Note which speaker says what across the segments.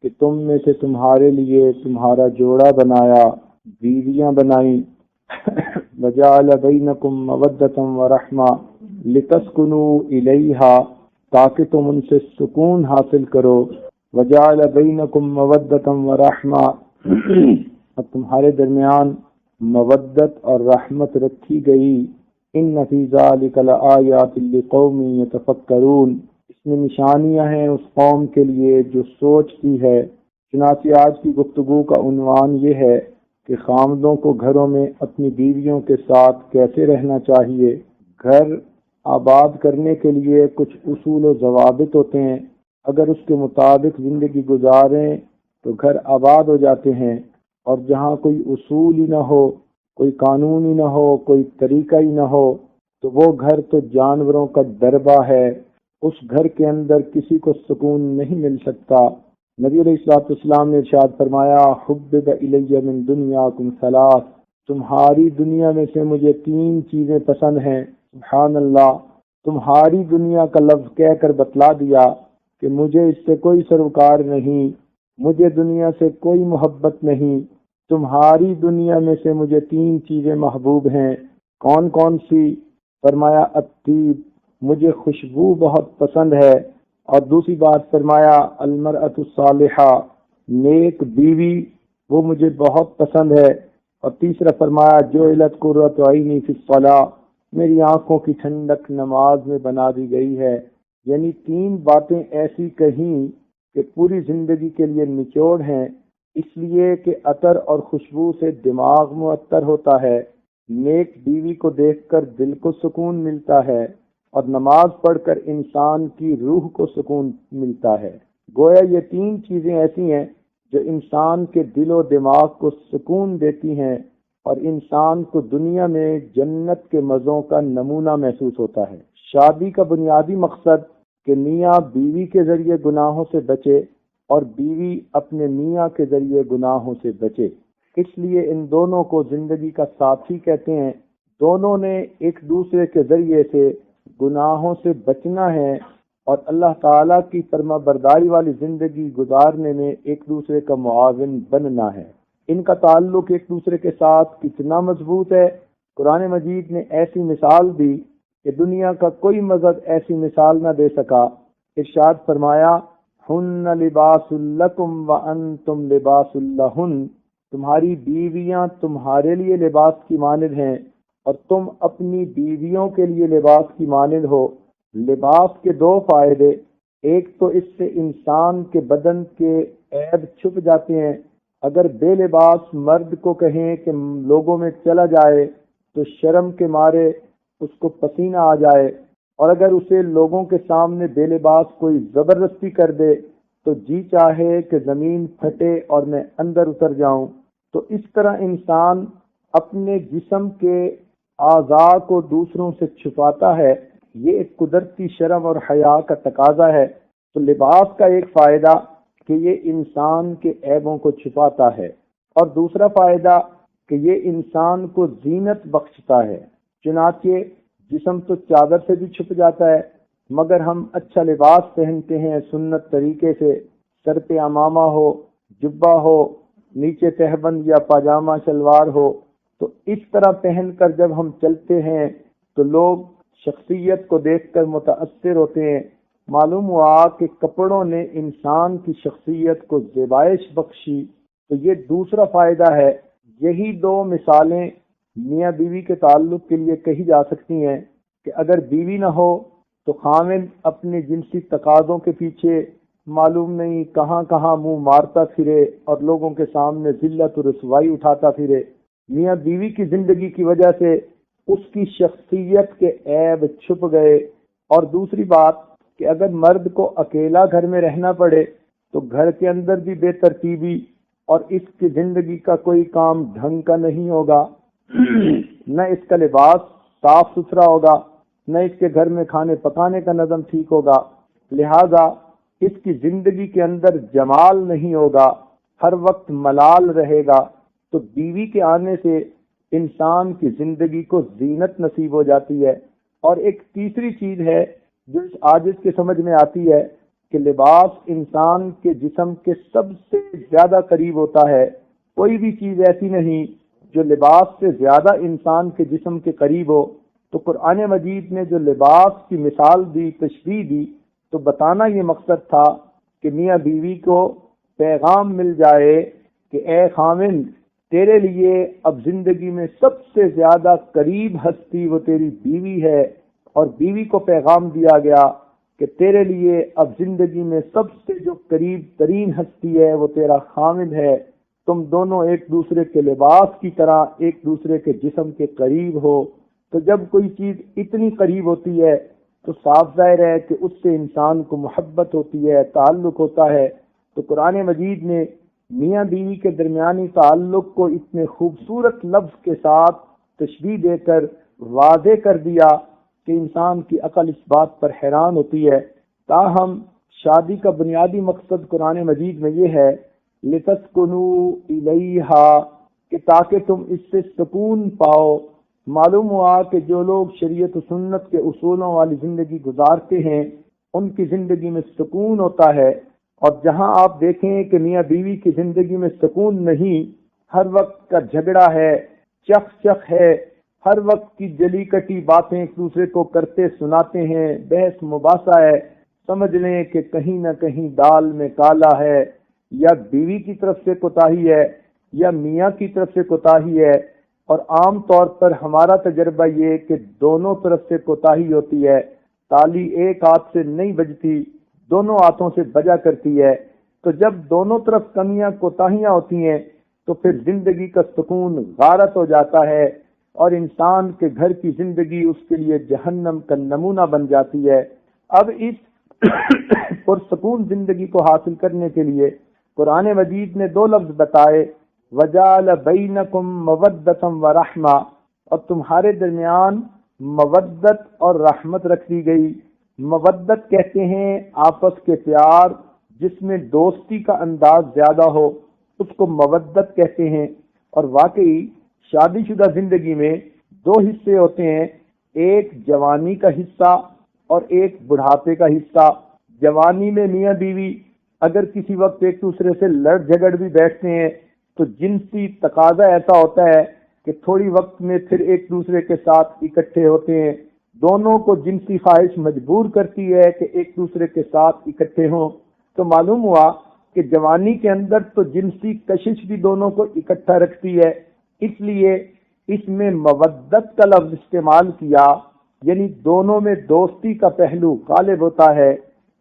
Speaker 1: کہ تم میں سے تمہارے لیے تمہارا جوڑا بنایا، بیویاں بنائیں، وجعل بینکم مودۃ ورحمہ لتسکنوا الیہا، تاکہ تم ان سے سکون حاصل کرو، وجعل بینکم مودۃ ورحمہ، اور تمہارے درمیان مودت اور رحمت رکھی گئی۔ ان فی ذلک لآیات لقوم یتفکرون، اس میں نشانیاں ہیں اس قوم کے لیے جو سوچتی ہے۔ چنانچہ آج کی گفتگو کا عنوان یہ ہے کہ خامدوں کو گھروں میں اپنی بیویوں کے ساتھ کیسے رہنا چاہیے۔ گھر آباد کرنے کے لیے کچھ اصول و ضوابط ہوتے ہیں، اگر اس کے مطابق زندگی گزاریں تو گھر آباد ہو جاتے ہیں، اور جہاں کوئی اصول ہی نہ ہو، کوئی قانون ہی نہ ہو، کوئی طریقہ ہی نہ ہو، تو وہ گھر تو جانوروں کا دربہ ہے، اس گھر کے اندر کسی کو سکون نہیں مل سکتا۔ نبی علیہ الصلوۃ والسلام نے ارشاد فرمایا، حبب الی من دنیاکم ثلاث، تمہاری دنیا میں سے مجھے 3 چیزیں پسند ہیں۔ سبحان اللہ، تمہاری دنیا کا لفظ کہہ کر بتلا دیا کہ مجھے اس سے کوئی سروکار نہیں، مجھے دنیا سے کوئی محبت نہیں، تمہاری دنیا میں سے مجھے 3 چیزیں محبوب ہیں۔ کون کون سی؟ فرمایا الطیب، مجھے خوشبو بہت پسند ہے، اور دوسری بات فرمایا المرأۃ الصالحہ، نیک بیوی، وہ مجھے بہت پسند ہے، اور تیسرا فرمایا جعلت قرۃ عینی فی الصلاۃ، میری آنکھوں کی ٹھنڈک نماز میں بنا دی گئی ہے۔ یعنی 3 باتیں ایسی کہیں کہ پوری زندگی کے لیے نچوڑ ہیں، اس لیے کہ عطر اور خوشبو سے دماغ معطر ہوتا ہے، نیک بیوی کو دیکھ کر دل کو سکون ملتا ہے، اور نماز پڑھ کر انسان کی روح کو سکون ملتا ہے۔ گویا یہ 3 چیزیں ایسی ہیں جو انسان کے دل و دماغ کو سکون دیتی ہیں، اور انسان کو دنیا میں جنت کے مزوں کا نمونہ محسوس ہوتا ہے۔ شادی کا بنیادی مقصد کہ میاں بیوی کے ذریعے گناہوں سے بچے، اور بیوی اپنے میاں کے ذریعے گناہوں سے بچے، اس لیے ان دونوں کو زندگی کا ساتھی کہتے ہیں۔ دونوں نے ایک دوسرے کے ذریعے سے گناہوں سے بچنا ہے، اور اللہ تعالیٰ کی فرما برداری والی زندگی گزارنے میں ایک دوسرے کا معاون بننا ہے۔ ان کا تعلق ایک دوسرے کے ساتھ کتنا مضبوط ہے، قرآن مجید نے ایسی مثال دی کہ دنیا کا کوئی مذہب ایسی مثال نہ دے سکا۔ ارشاد فرمایا، ہن لباس لکم وانتم لباس لہن، تمہاری بیویاں تمہارے لیے لباس کی مانند ہیں، اور تم اپنی بیویوں کے لیے لباس کی مانند ہو۔ لباس کے 2 فائدے، ایک تو اس سے انسان کے بدن کے عیب چھپ جاتے ہیں۔ اگر بے لباس مرد کو کہیں کہ لوگوں میں چلا جائے تو شرم کے مارے اس کو پسینہ آ جائے، اور اگر اسے لوگوں کے سامنے بے لباس کوئی زبردستی کر دے تو جی چاہے کہ زمین پھٹے اور میں اندر اتر جاؤں۔ تو اس طرح انسان اپنے جسم کے اعضاء کو دوسروں سے چھپاتا ہے، یہ ایک قدرتی شرم اور حیا کا تقاضا ہے۔ تو لباس کا ایک فائدہ کہ یہ انسان کے عیبوں کو چھپاتا ہے، اور دوسرا فائدہ کہ یہ انسان کو زینت بخشتا ہے۔ چنانچہ جسم تو چادر سے بھی چھپ جاتا ہے، مگر ہم اچھا لباس پہنتے ہیں سنت طریقے سے، سر پہ امامہ ہو، جبہ ہو، نیچے تہبند یا پاجامہ شلوار ہو، تو اس طرح پہن کر جب ہم چلتے ہیں تو لوگ شخصیت کو دیکھ کر متاثر ہوتے ہیں۔ معلوم ہوا کہ کپڑوں نے انسان کی شخصیت کو زیبائش بخشی، تو یہ دوسرا فائدہ ہے۔ یہی 2 مثالیں میاں بیوی کے تعلق کے لیے کہی جا سکتی ہیں کہ اگر بیوی نہ ہو تو خاوند اپنے جنسی تقاضوں کے پیچھے معلوم نہیں کہاں کہاں منہ مارتا پھرے اور لوگوں کے سامنے ذلت و رسوائی اٹھاتا پھرے۔ میاں بیوی کی زندگی کی وجہ سے اس کی شخصیت کے عیب چھپ گئے۔ اور دوسری بات کہ اگر مرد کو اکیلا گھر میں رہنا پڑے تو گھر کے اندر بھی بے ترتیبی، اور اس کی زندگی کا کوئی کام ڈھنگ کا نہیں ہوگا، نہ اس کا لباس صاف ستھرا ہوگا، نہ اس کے گھر میں کھانے پکانے کا نظم ٹھیک ہوگا، لہذا اس کی زندگی کے اندر جمال نہیں ہوگا، ہر وقت ملال رہے گا۔ تو بیوی کے آنے سے انسان کی زندگی کو زینت نصیب ہو جاتی ہے۔ اور ایک تیسری چیز ہے جو اس عاجز کے سمجھ میں آتی ہے کہ لباس انسان کے جسم کے سب سے زیادہ قریب ہوتا ہے. کوئی بھی چیز ایسی نہیں جو لباس سے زیادہ انسان کے جسم کے قریب ہو. تو قرآن مجید نے جو لباس کی مثال دی، تشبیہ دی، تو بتانا یہ مقصد تھا کہ میاں بیوی کو پیغام مل جائے کہ اے خاوند، تیرے لیے اب زندگی میں سب سے زیادہ قریب ہستی وہ تیری بیوی ہے. اور بیوی کو پیغام دیا گیا کہ تیرے لیے اب زندگی میں سب سے جو قریب ترین ہستی ہے وہ تیرا خاوند ہے. تم دونوں ایک دوسرے کے لباس کی طرح ایک دوسرے کے جسم کے قریب ہو. تو جب کوئی چیز اتنی قریب ہوتی ہے تو صاف ظاہر ہے کہ اس سے انسان کو محبت ہوتی ہے، تعلق ہوتا ہے. تو قرآن مجید نے میاں بیوی کے درمیانی تعلق کو اتنے خوبصورت لفظ کے ساتھ تشبیہ دے کر واضح کر دیا کہ انسان کی عقل اس بات پر حیران ہوتی ہے. تاہم شادی کا بنیادی مقصد قرآن مجید میں یہ ہے لِتَسْكُنُوا إِلَيْهَا، کہ تاکہ تم اس سے سکون پاؤ. معلوم ہوا کہ جو لوگ شریعت و سنت کے اصولوں والی زندگی گزارتے ہیں ان کی زندگی میں سکون ہوتا ہے. اور جہاں آپ دیکھیں کہ میاں بیوی کی زندگی میں سکون نہیں، ہر وقت کا جھگڑا ہے، چخ چخ ہے، ہر وقت کی جلی کٹی باتیں ایک دوسرے کو کرتے سناتے ہیں، بحث مباحثہ ہے، سمجھ لیں کہ کہیں نہ کہیں دال میں کالا ہے. یا بیوی کی طرف سے کوتاہی ہے یا میاں کی طرف سے کوتاہی ہے. اور عام طور پر ہمارا تجربہ یہ کہ دونوں طرف سے کوتاہی ہوتی ہے. تالی ایک ہاتھ سے نہیں بجتی، دونوں ہاتھوں سے بجا کرتی ہے. تو جب دونوں طرف کمیاں کوتاہیاں ہوتی ہیں تو پھر زندگی کا سکون غارت ہو جاتا ہے اور انسان کے گھر کی زندگی اس کے لیے جہنم کا نمونہ بن جاتی ہے. اب اس پرسکون زندگی کو حاصل کرنے کے لیے قرآن مجید نے دو لفظ بتائے، وَجَعَلَ بَيْنَكُمْ مَوَدَّةً وَرَحْمَةً، اور تمہارے درمیان مودت اور رحمت رکھ دی گئی. مودت کہتے ہیں آپس کے پیار جس میں دوستی کا انداز زیادہ ہو، اس کو مودت کہتے ہیں. اور واقعی شادی شدہ زندگی میں دو حصے ہوتے ہیں، ایک جوانی کا حصہ اور ایک بڑھاپے کا حصہ. جوانی میں میاں بیوی اگر کسی وقت ایک دوسرے سے لڑ جھگڑ بھی بیٹھتے ہیں تو جنسی تقاضا ایسا ہوتا ہے کہ تھوڑی وقت میں پھر ایک دوسرے کے ساتھ اکٹھے ہوتے ہیں. دونوں کو جنسی خواہش مجبور کرتی ہے کہ ایک دوسرے کے ساتھ اکٹھے ہوں. تو معلوم ہوا کہ جوانی کے اندر تو جنسی کشش بھی دونوں کو اکٹھا رکھتی ہے، اس لیے اس میں مودت کا لفظ استعمال کیا، یعنی دونوں میں دوستی کا پہلو غالب ہوتا ہے.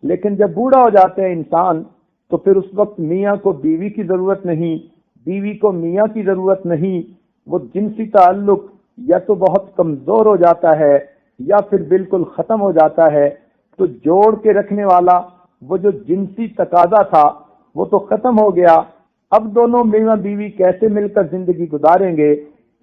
Speaker 1: لیکن جب بوڑھا ہو جاتا ہے انسان تو پھر اس وقت میاں کو بیوی کی ضرورت نہیں، بیوی کو میاں کی ضرورت نہیں. وہ جنسی تعلق یا تو بہت کمزور ہو جاتا ہے یا پھر بالکل ختم ہو جاتا ہے. تو جوڑ کے رکھنے والا وہ جو جنسی تقاضا تھا وہ تو ختم ہو گیا. اب دونوں میاں بیوی کیسے مل کر زندگی گزاریں گے؟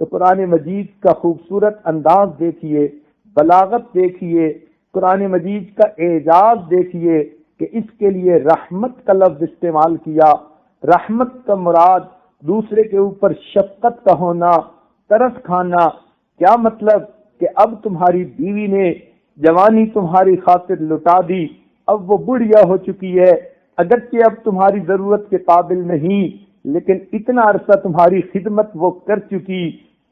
Speaker 1: تو قرآن مجید کا خوبصورت انداز دیکھیے، بلاغت دیکھیے، قرآن مجید کا اعجاز دیکھیے کہ اس کے لیے رحمت کا لفظ استعمال کیا. رحمت کا مراد دوسرے کے اوپر شفقت کا ہونا، ترس کھانا. کیا مطلب کہ اب تمہاری بیوی نے جوانی تمہاری خاطر لٹا دی، اب وہ بڑھیا ہو چکی ہے، اگرچہ اب تمہاری ضرورت کے قابل نہیں، لیکن اتنا عرصہ تمہاری خدمت وہ کر چکی،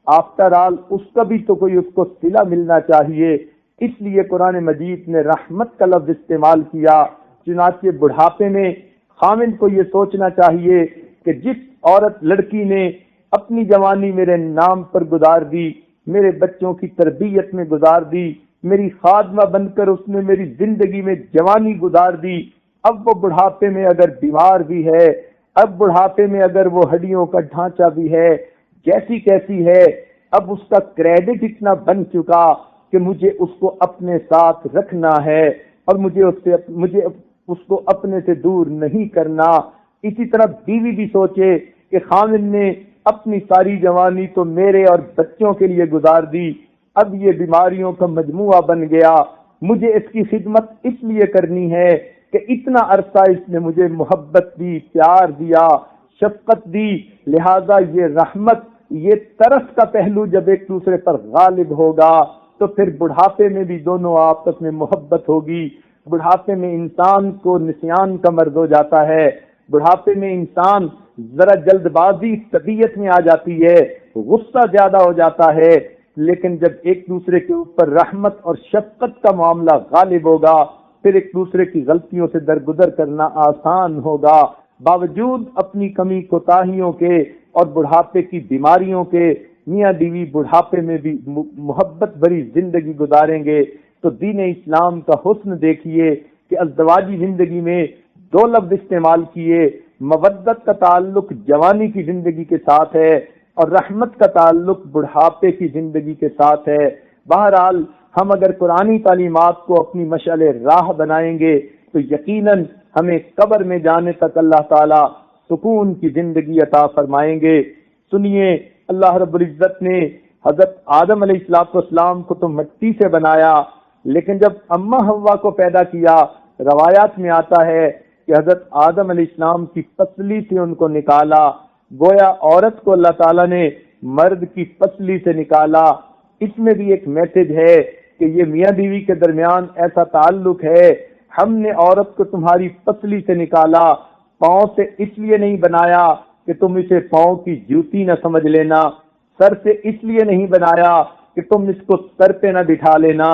Speaker 1: آفٹر آل اس کا بھی تو کوئی اس کو صلہ ملنا چاہیے. اس لیے قرآن مجید نے رحمت کا لفظ استعمال کیا. چنانچہ بڑھاپے میں خامن کو یہ سوچنا چاہیے کہ جس عورت لڑکی نے اپنی جوانی میرے نام پر گزار دی، میرے بچوں کی تربیت میں گزار دی، میری خادمہ بن کر اس نے میری زندگی میں جوانی گزار دی، اب وہ بڑھاپے میں اگر بیمار بھی ہے، اب بڑھاپے میں اگر وہ ہڈیوں کا ڈھانچہ بھی ہے، جیسی کیسی ہے، اب اس کا کریڈٹ اتنا بن چکا کہ مجھے اس کو اپنے ساتھ رکھنا ہے اور مجھے اس کو اپنے سے دور نہیں کرنا. اسی طرح بیوی بھی سوچے کہ خامن نے اپنی ساری جوانی تو میرے اور بچوں کے لیے گزار دی، اب یہ بیماریوں کا مجموعہ بن گیا، مجھے اس کی خدمت اس لیے کرنی ہے کہ اتنا عرصہ اس نے مجھے محبت دی، پیار دیا، شفقت دی. لہذا یہ رحمت، یہ ترس کا پہلو جب ایک دوسرے پر غالب ہوگا تو پھر بڑھاپے میں بھی دونوں آپس میں محبت ہوگی، بڑھاپے میں انسان کو نسیان کا مرض ہو جاتا ہے، بڑھاپے میں انسان ذرا جلد بازی طبیعت میں آ جاتی ہے، غصہ زیادہ ہو جاتا ہے، لیکن جب ایک دوسرے کے اوپر رحمت اور شفقت کا معاملہ غالب ہوگا پھر ایک دوسرے کی غلطیوں سے درگزر کرنا آسان ہوگا۔ باوجود اپنی کمی کوتاہیوں کے اور بڑھاپے کی بیماریوں کے میاں بیوی بڑھاپے میں بھی محبت بھری زندگی گزاریں گے۔ تو دین اسلام کا حسن دیکھیے کہ ازدواجی زندگی میں دو لفظ استعمال کیے، مودت کا تعلق جوانی کی زندگی کے ساتھ ہے اور رحمت کا تعلق بڑھاپے کی زندگی کے ساتھ ہے۔ بہرحال ہم اگر قرآنی تعلیمات کو اپنی مشعل راہ بنائیں گے تو یقیناً ہمیں قبر میں جانے تک اللہ تعالی سکون کی زندگی عطا فرمائیں گے۔ سنیے، اللہ رب العزت نے حضرت آدم علیہ السلام کو تو مٹی سے بنایا، لیکن جب اماں حوا کو پیدا کیا، روایات میں آتا ہے کہ حضرت آدم علیہ السلام کی پسلی سے ان کو نکالا، گویا عورت کو اللہ تعالیٰ نے مرد کی پسلی سے نکالا۔ اس میں بھی ایک میسج ہے کہ یہ میاں بیوی کے درمیان ایسا تعلق ہے، ہم نے عورت کو تمہاری پسلی سے نکالا، پاؤں سے اس لیے نہیں بنایا کہ تم اسے پاؤں کی جوتی نہ سمجھ لینا، سر سے اس لیے نہیں بنایا کہ تم اس کو سر پہ نہ بٹھا لینا،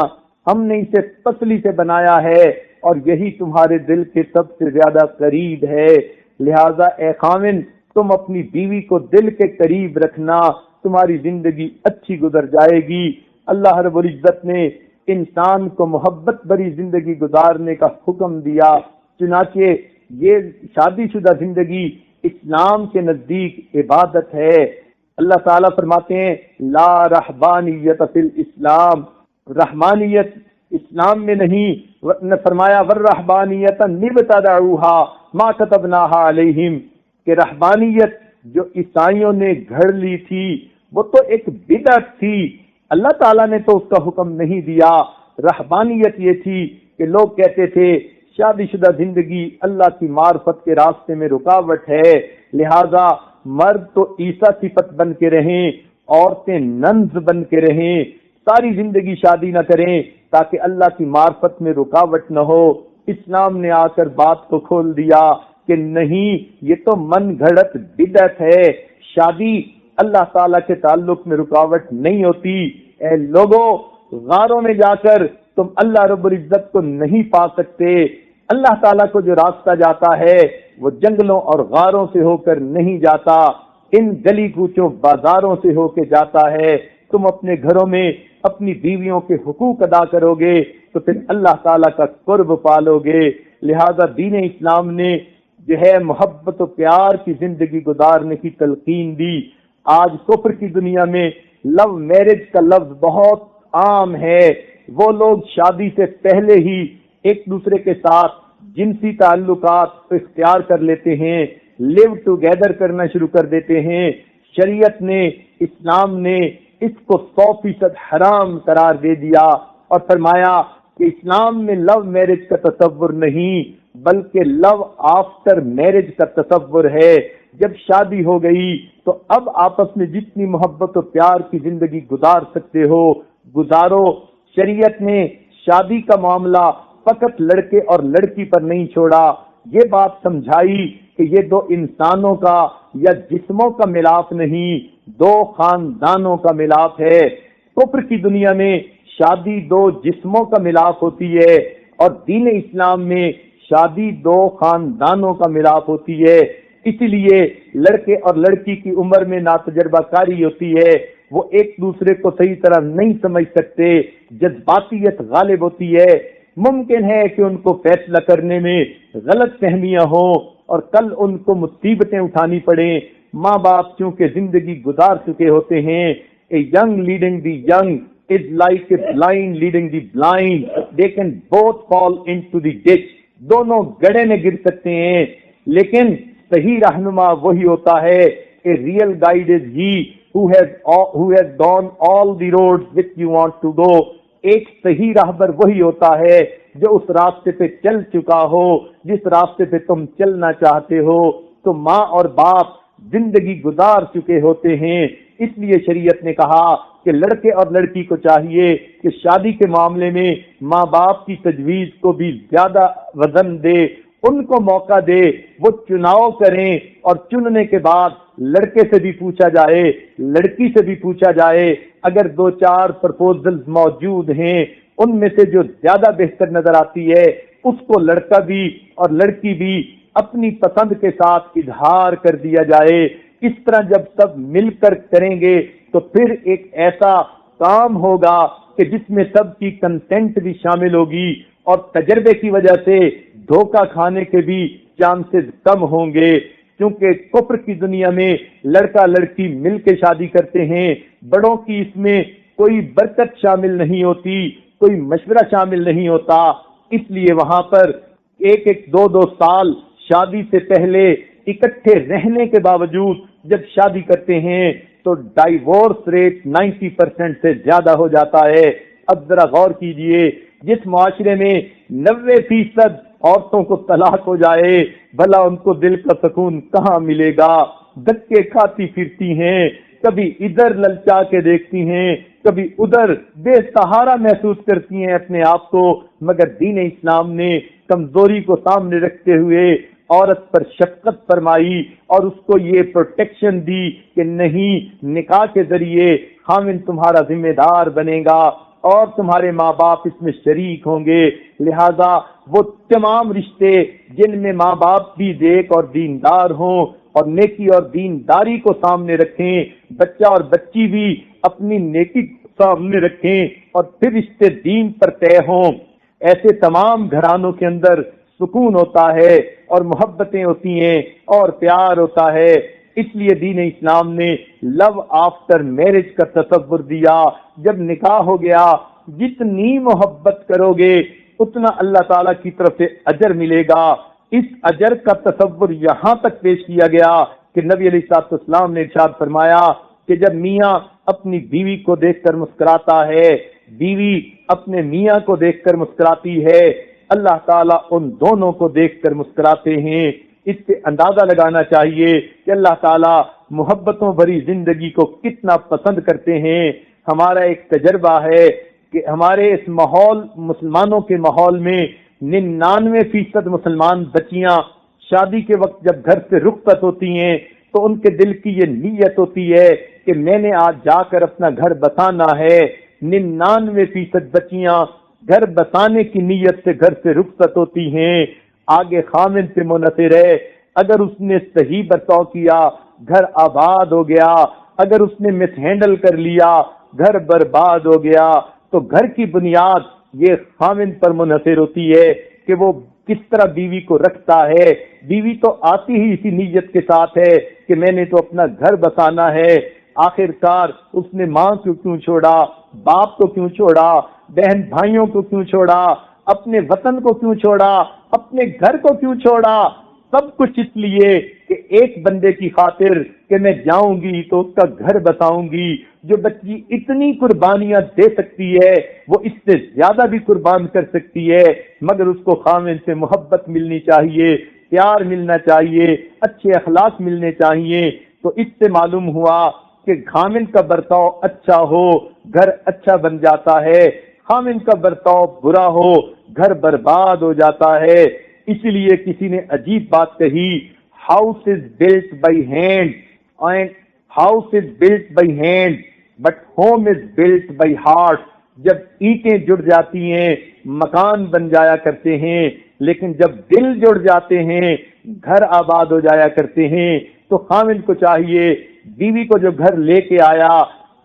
Speaker 1: ہم نے اسے پسلی سے بنایا ہے اور یہی تمہارے دل کے سب سے زیادہ قریب ہے، لہذا اے خاوند تم اپنی بیوی کو دل کے قریب رکھنا، تمہاری زندگی اچھی گزر جائے گی۔ اللہ رب العزت نے انسان کو محبت بھری زندگی گزارنے کا حکم دیا، چنانچہ یہ شادی شدہ زندگی اسلام کے نزدیک عبادت ہے۔ اللہ تعالیٰ فرماتے ہیں لا رہبانیت فی الاسلام، رحمانیت اسلام میں نہیں، فرمایا والرہبانیت نبتدعوہا ما کتبناہا علیہم، کہ رہبانیت جو عیسائیوں نے گھڑ لی تھی وہ تو ایک بدعت تھی، اللہ تعالیٰ نے تو اس کا حکم نہیں دیا۔ رہبانیت یہ تھی کہ لوگ کہتے تھے شادی شدہ زندگی اللہ کی معرفت کے راستے میں رکاوٹ ہے، لہذا مرد تو عیسیٰ صفت بن کے رہیں، عورتیں ننز بن کے رہیں، ساری زندگی شادی نہ کریں تاکہ اللہ کی معرفت میں رکاوٹ نہ ہو۔ اسلام نے آ کر بات کو کھول دیا کہ نہیں، یہ تو من گھڑت بدعت ہے، شادی اللہ تعالیٰ کے تعلق میں رکاوٹ نہیں ہوتی۔ اے لوگوں، غاروں میں جا کر تم اللہ رب العزت کو نہیں پا سکتے، اللہ تعالیٰ کو جو راستہ جاتا ہے وہ جنگلوں اور غاروں سے ہو کر نہیں جاتا، ان گلی کوچوں بازاروں سے ہو کے جاتا ہے۔ تم اپنے گھروں میں اپنی بیویوں کے حقوق ادا کرو گے تو پھر اللہ تعالیٰ کا قرب پالو گے۔ لہذا دین اسلام نے جو ہے محبت و پیار کی زندگی گزارنے کی تلقین دی۔ آج کفر کی دنیا میں لو میرج کا لفظ بہت عام ہے، وہ لوگ شادی سے پہلے ہی ایک دوسرے کے ساتھ جنسی تعلقات اختیار کر لیتے ہیں، لیو ٹوگیدر کرنا شروع کر دیتے ہیں۔ شریعت نے، اسلام نے اس کو 100% حرام قرار دے دیا اور فرمایا کہ اسلام میں لو میرج کا تصور نہیں بلکہ لو آفٹر میرج کا تصور ہے۔ جب شادی ہو گئی تو اب آپس میں جتنی محبت و پیار کی زندگی گزار سکتے ہو گزارو۔ شریعت نے شادی کا معاملہ فقط لڑکے اور لڑکی پر نہیں چھوڑا، یہ بات سمجھائی کہ یہ دو انسانوں کا یا جسموں کا ملاپ نہیں، دو خاندانوں کا ملاپ ہے۔ کفر کی دنیا میں شادی دو جسموں کا ملاپ ہوتی ہے اور دین اسلام میں شادی دو خاندانوں کا ملاپ ہوتی ہے۔ اسی لیے لڑکے اور لڑکی کی عمر میں ناتجربہ کاری ہوتی ہے، وہ ایک دوسرے کو صحیح طرح نہیں سمجھ سکتے، جذباتیت غالب ہوتی ہے، ممکن ہے کہ ان کو فیصلہ کرنے میں غلط فہمیاں ہوں اور کل ان کو مصیبتیں اٹھانی پڑیں۔ ماں باپ چونکہ زندگی گزار چکے ہوتے ہیں، a young leading the young is like a blind leading the blind, they can both fall into the ditch، دونوں گڑھے میں گر سکتے ہیں، لیکن صحیح رہنما وہی ہوتا ہے، a real guide is he who has gone all the roads which you want to go، ایک صحیح راہبر وہی ہوتا ہے جو اس راستے پہ چل چکا ہو جس راستے پہ تم چلنا چاہتے ہو۔ تو ماں اور باپ زندگی گزار چکے ہوتے ہیں۔ اس لیے شریعت نے کہا کہ لڑکے اور لڑکی کو چاہیے کہ شادی کے معاملے میں ماں باپ کی تجویز کو بھی زیادہ وزن دے، ان کو موقع دے، وہ چناؤ کریں، اور چننے کے بعد لڑکے سے بھی پوچھا جائے، لڑکی سے بھی پوچھا جائے۔ اگر 2-4 پرپوزلز موجود ہیں، ان میں سے جو زیادہ بہتر نظر آتی ہے اس کو لڑکا بھی اور لڑکی بھی اپنی پسند کے ساتھ اظہار کر دیا جائے۔ اس طرح جب سب مل کر کریں گے تو پھر ایک ایسا کام ہوگا کہ جس میں سب کی کنسنٹ بھی شامل ہوگی، اور تجربے کی وجہ سے دھوکہ کھانے کے بھی چانسز کم ہوں گے، کیونکہ کفر کی دنیا میں لڑکا لڑکی مل کے شادی کرتے ہیں، بڑوں کی اس میں کوئی برکت شامل نہیں ہوتی، کوئی مشورہ شامل نہیں ہوتا، اس لیے وہاں پر 1-2 سال شادی سے پہلے اکٹھے رہنے کے باوجود جب شادی کرتے ہیں تو ڈائیورس ریٹ 90% سے زیادہ ہو جاتا ہے۔ اب ذرا غور کیجئے، جس معاشرے میں 90% عورتوں کو طلاق ہو جائے، بھلا ان کو دل کا سکون کہاں ملے گا؟ دھکے کھاتی پھرتی ہیں، کبھی ادھر للچا کے دیکھتی ہیں، کبھی ادھر بے سہارا محسوس کرتی ہیں اپنے آپ کو، مگر دین اسلام نے کمزوری کو سامنے رکھتے ہوئے عورت پر شفقت فرمائی اور اس کو یہ پروٹیکشن دی کہ نہیں، نکاح کے ذریعے خاوند تمہارا ذمہ دار بنے گا اور تمہارے ماں باپ اس میں شریک ہوں گے، لہذا وہ تمام رشتے جن میں ماں باپ بھی نیک اور دیندار ہوں اور نیکی اور دینداری کو سامنے رکھیں، بچہ اور بچی بھی اپنی نیکی سامنے رکھیں اور پھر رشتے دین پر طے ہوں، ایسے تمام گھرانوں کے اندر سکون ہوتا ہے اور محبتیں ہوتی ہیں اور پیار ہوتا ہے۔ اس لیے دین اسلام نے لو آفٹر میرج کا تصور دیا۔ جب نکاح ہو گیا، جتنی محبت کرو گے اتنا اللہ تعالیٰ کی طرف سے اجر ملے گا۔ اس اجر کا تصور یہاں تک پیش کیا گیا کہ نبی علیہ الصلوۃ والسلام نے ارشاد فرمایا کہ جب میاں اپنی بیوی کو دیکھ کر مسکراتا ہے، بیوی اپنے میاں کو دیکھ کر مسکراتی ہے، اللہ تعالیٰ ان دونوں کو دیکھ کر مسکراتے ہیں۔ اس سے اندازہ لگانا چاہیے کہ اللہ تعالیٰ محبتوں بھری زندگی کو کتنا پسند کرتے ہیں۔ ہمارا ایک تجربہ ہے کہ ہمارے اس ماحول، مسلمانوں کے ماحول میں 99% مسلمان بچیاں شادی کے وقت جب گھر سے رخصت ہوتی ہیں تو ان کے دل کی یہ نیت ہوتی ہے کہ میں نے آج جا کر اپنا گھر بسانا ہے۔ 99% بچیاں گھر بسانے کی نیت سے گھر سے رخصت ہوتی ہیں، آگے خامن سے منحصر ہے، اگر اس نے صحیح برتاؤ کیا گھر آباد ہو گیا، اگر اس نے مس ہینڈل کر لیا گھر برباد ہو گیا۔ تو گھر کی بنیاد یہ خامن پر منحصر ہوتی ہے کہ وہ کس طرح بیوی کو رکھتا ہے۔ بیوی تو آتی ہی اسی نیت کے ساتھ ہے کہ میں نے تو اپنا گھر بسانا ہے، آخر کار اس نے ماں کو کیوں چھوڑا، باپ کو کیوں چھوڑا، بہن بھائیوں کو کیوں چھوڑا، اپنے وطن کو کیوں چھوڑا، اپنے گھر کو کیوں چھوڑا؟ سب کچھ اس لیے کہ ایک بندے کی خاطر کہ میں جاؤں گی تو اس کا گھر بساؤں گی۔ جو بچی اتنی قربانیاں دے سکتی ہے وہ اس سے زیادہ بھی قربان کر سکتی ہے، مگر اس کو خامن سے محبت ملنی چاہیے، پیار ملنا چاہیے، اچھے اخلاق ملنے چاہیے۔ تو اس سے معلوم ہوا کہ خامن کا برتاؤ اچھا ہو گھر اچھا بن جاتا ہے، خامن کا برتاؤ برا ہو گھر برباد ہو جاتا ہے۔ اسی لیے کسی نے عجیب بات کہی، house is built by hand and house is built by hand but home is built by heart. جب اینٹیں جڑ جاتی ہیں مکان بن جایا کرتے ہیں، لیکن جب دل جڑ جاتے ہیں گھر آباد ہو جایا کرتے ہیں۔ تو خامن کو چاہیے بیوی کو جو گھر لے کے آیا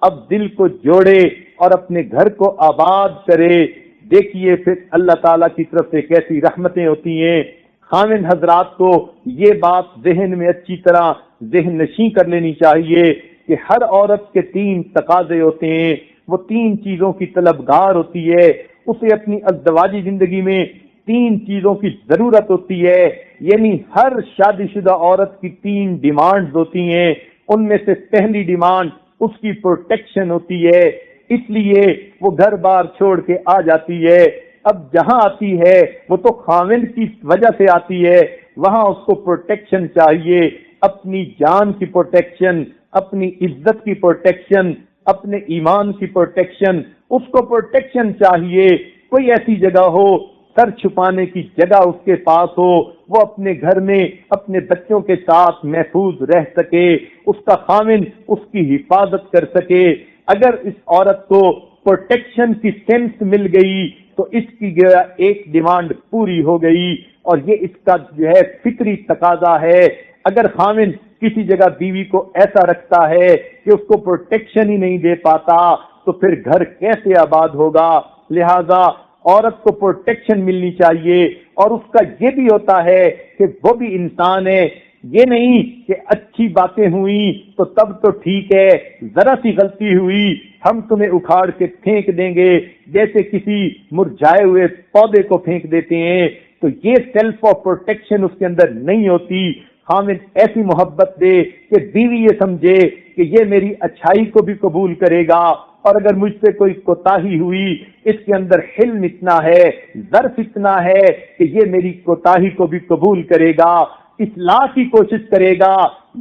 Speaker 1: اب دل کو جوڑے اور اپنے گھر کو آباد کرے۔ دیکھیے پھر اللہ تعالیٰ کی طرف سے کیسی رحمتیں ہوتی ہیں۔ خامن حضرات کو یہ بات ذہن میں اچھی طرح ذہن نشین کر لینی چاہیے کہ ہر عورت کے 3 تقاضے ہوتے ہیں، وہ 3 چیزوں کی طلبگار ہوتی ہے، اسے اپنی ازدواجی زندگی میں 3 چیزوں کی ضرورت ہوتی ہے، یعنی ہر شادی شدہ عورت کی 3 ڈیمانڈز ہوتی ہیں۔ ان میں سے پہلی ڈیمانڈ اس کی پروٹیکشن ہوتی ہے، اس لیے وہ گھر بار چھوڑ کے آ جاتی ہے۔ اب جہاں آتی ہے وہ تو خاوند کی وجہ سے آتی ہے، وہاں اس کو پروٹیکشن چاہیے، اپنی جان کی پروٹیکشن، اپنی عزت کی پروٹیکشن، اپنے ایمان کی پروٹیکشن، اس کو پروٹیکشن چاہیے۔ کوئی ایسی جگہ ہو، سر چھپانے کی جگہ اس کے پاس ہو، وہ اپنے گھر میں اپنے بچوں کے ساتھ محفوظ رہ سکے، اس کا خامن اس کی حفاظت کر سکے۔ اگر اس عورت کو پروٹیکشن کی سینس مل گئی تو اس کی ایک ڈیمانڈ پوری ہو گئی، اور یہ اس کا جو ہے فطری تقاضا ہے۔ اگر خامن کسی جگہ بیوی کو ایسا رکھتا ہے کہ اس کو پروٹیکشن ہی نہیں دے پاتا تو پھر گھر کیسے آباد ہوگا؟ لہذا عورت کو پروٹیکشن ملنی چاہیے، اور اس کا یہ بھی ہوتا ہے کہ وہ بھی انسان ہے۔ یہ نہیں کہ اچھی باتیں ہوئیں تو تب تو ٹھیک ہے، ذرا سی غلطی ہوئی ہم تمہیں اکھاڑ کے پھینک دیں گے، جیسے کسی مرجھائے ہوئے پودے کو پھینک دیتے ہیں۔ تو یہ سیلف آف پروٹیکشن اس کے اندر نہیں ہوتی۔ خامن ایسی محبت دے کہ بیوی یہ سمجھے کہ یہ میری اچھائی کو بھی قبول کرے گا، اور اگر مجھ سے کوئی کوتاہی ہوئی، اس کے اندر حلم اتنا ہے، ظرف اتنا ہے کہ یہ میری کوتاہی کو بھی قبول کرے گا، اصلاح کی کوشش کرے گا،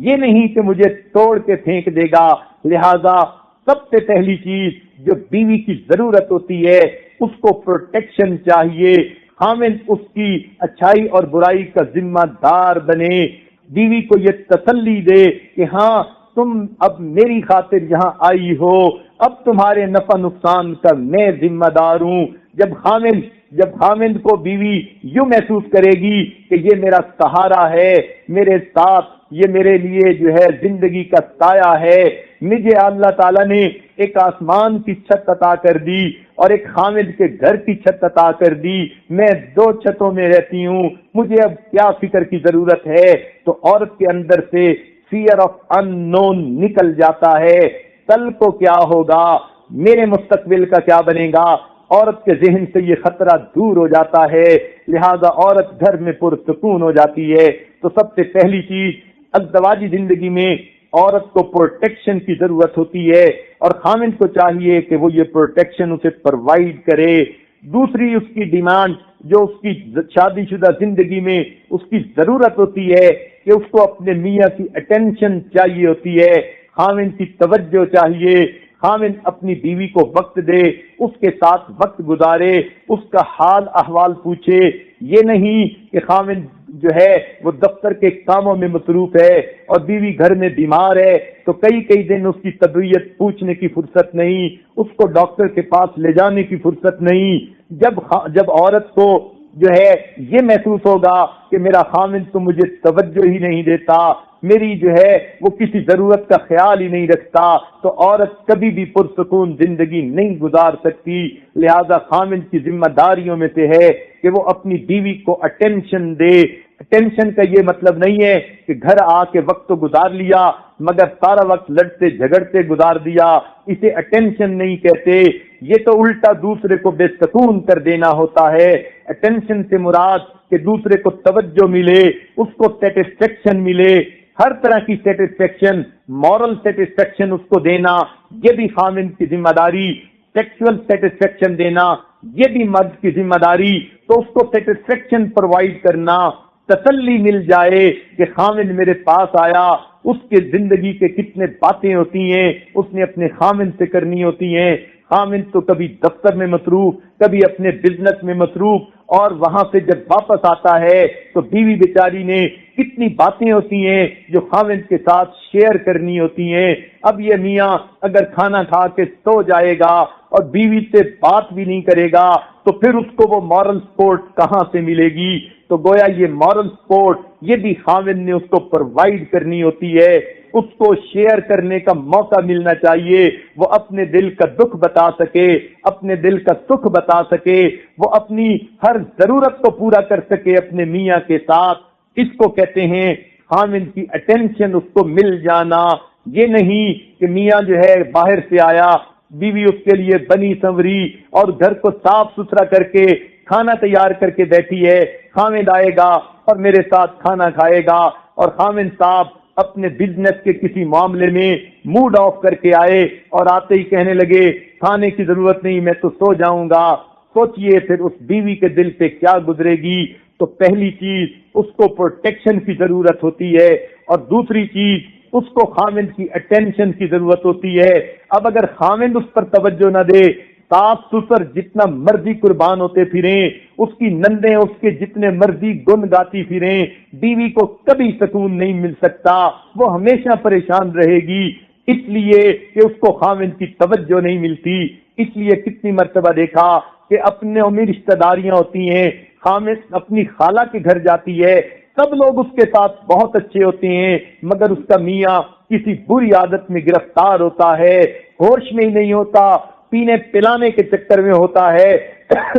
Speaker 1: یہ نہیں کہ مجھے توڑ کے پھینک دے گا۔ لہذا سب سے پہلی چیز جو بیوی کی ضرورت ہوتی ہے، اس کو پروٹیکشن چاہیے۔ خامن اس کی اچھائی اور برائی کا ذمہ دار بنے، بیوی کو یہ تسلی دے کہ ہاں تم اب میری خاطر یہاں آئی ہو، اب تمہارے نفع نقصان کا میں ذمہ دار ہوں۔ جب خامن کو بیوی یوں محسوس کرے گی کہ یہ میرا سہارا ہے، میرے ساتھ، یہ میرے لیے جو ہے زندگی کا سایہ ہے، مجھے اللہ تعالیٰ نے ایک آسمان کی چھت عطا کر دی اور ایک خامن کے گھر کی چھت عطا کر دی، میں 2 چھتوں میں رہتی ہوں، مجھے اب کیا فکر کی ضرورت ہے؟ تو عورت کے اندر سے فیئر آف ان نون نکل جاتا ہے۔ کل کو کیا ہوگا، میرے مستقبل کا کیا بنے گا، عورت کے ذہن سے یہ خطرہ دور ہو جاتا ہے، لہذا عورت گھر میں پرسکون ہو جاتی ہے۔ تو سب سے پہلی چیز ازدواجی زندگی میں عورت کو پروٹیکشن کی ضرورت ہوتی ہے، اور خامن کو چاہیے کہ وہ یہ پروٹیکشن اسے پرووائڈ کرے۔ دوسری اس کی ڈیمانڈ جو اس کی شادی شدہ زندگی میں اس کی ضرورت ہوتی ہے کہ اس کو اپنے میاں کی اٹینشن چاہیے ہوتی ہے، خامن کی توجہ چاہیے، خامن اپنی بیوی کو وقت دے، اس کے ساتھ وقت گزارے، اس کا حال احوال پوچھے۔ یہ نہیں کہ خامن جو ہے وہ دفتر کے کاموں میں مصروف ہے اور بیوی گھر میں بیمار ہے تو کئی دن اس کی طبیعت پوچھنے کی فرصت نہیں، اس کو ڈاکٹر کے پاس لے جانے کی فرصت نہیں۔ جب عورت کو جو ہے یہ محسوس ہوگا کہ میرا خامن تو مجھے توجہ ہی نہیں دیتا، میری جو ہے وہ کسی ضرورت کا خیال ہی نہیں رکھتا، تو عورت کبھی بھی پرسکون زندگی نہیں گزار سکتی۔ لہذا خامن کی ذمہ داریوں میں سے ہے کہ وہ اپنی بیوی کو اٹینشن دے۔ اٹینشن کا یہ مطلب نہیں ہے کہ گھر آ کے وقت تو گزار لیا مگر سارا وقت لڑتے جھگڑتے گزار دیا، اسے اٹینشن نہیں کہتے، یہ تو الٹا دوسرے کو بے سکون کر دینا ہوتا ہے۔ اٹینشن سے مراد کہ دوسرے کو توجہ ملے، اس کو سیٹسفیکشن ملے، ہر طرح کی سیٹسفیکشن، مورل سیٹسفیکشن اس کو دینا، یہ بھی خامن کی ذمہ داری۔ سیکسول سیٹسفیکشن دینا، یہ بھی مرد کی ذمہ داری۔ تو اس کو سیٹسفیکشن پرووائڈ کرنا، تسلی مل جائے کہ خامن میرے پاس آیا، اس کے زندگی کے کتنے باتیں ہوتی ہیں اس نے اپنے خامن سے کرنی ہوتی ہیں۔ خامن تو کبھی دفتر میں مصروف، کبھی اپنے بزنس میں مصروف، اور وہاں سے جب واپس آتا ہے تو بیوی بیچاری نے کتنی باتیں ہوتی ہیں جو خامن کے ساتھ شیئر کرنی ہوتی ہیں۔ اب یہ میاں اگر کھانا کھا کے سو جائے گا اور بیوی سے بات بھی نہیں کرے گا تو پھر اس کو وہ مورل سپورٹ کہاں سے ملے گی؟ تو گویا یہ مورل سپورٹ یہ بھی خامن نے اس کو پرووائڈ کرنی ہوتی ہے، اس کو شیئر کرنے کا موقع ملنا چاہیے، وہ اپنے دل کا دکھ بتا سکے، اپنے دل کا سکھ بتا سکے، وہ اپنی ہر ضرورت کو پورا کر سکے اپنے میاں کے ساتھ۔ اس کو کہتے ہیں خامن کی اٹینشن اس کو مل جانا۔ یہ نہیں کہ میاں جو ہے باہر سے آیا، بیوی اس کے لیے بنی سنوری اور گھر کو صاف ستھرا کر کے کھانا تیار کر کے بیٹھی ہے، خامن آئے گا اور میرے ساتھ کھانا کھائے گا، اور خامن صاحب اپنے بزنس کے کسی معاملے میں موڈ آف کر کے آئے اور آتے ہی کہنے لگے کھانے کی ضرورت نہیں، میں تو سو جاؤں گا۔ سوچئے پھر اس بیوی کے دل پہ کیا گزرے گی۔ تو پہلی چیز اس کو پروٹیکشن کی ضرورت ہوتی ہے،
Speaker 2: اور دوسری چیز اس کو خامند کی اٹینشن کی ضرورت ہوتی ہے. اب اگر خامند اس پر توجہ نہ دے، صاف ستھر جتنا مرضی قربان ہوتے پھریں، اس کی نندیں اس کے جتنے مرضی گن گاتی پھریں، بیوی کو کبھی سکون نہیں مل سکتا، وہ ہمیشہ پریشان رہے گی، اس لیے کہ اس کو خامند کی توجہ نہیں ملتی. اس لیے کتنی مرتبہ دیکھا کہ اپنے میں رشتہ داریاں ہوتی ہیں، خامند اپنی خالہ کے گھر جاتی ہے، سب لوگ اس کے ساتھ بہت اچھے ہوتے ہیں، مگر اس کا میاں کسی بری عادت میں گرفتار ہوتا ہے، ہوش میں ہی نہیں ہوتا، پینے پلانے کے چکر میں ہوتا ہے.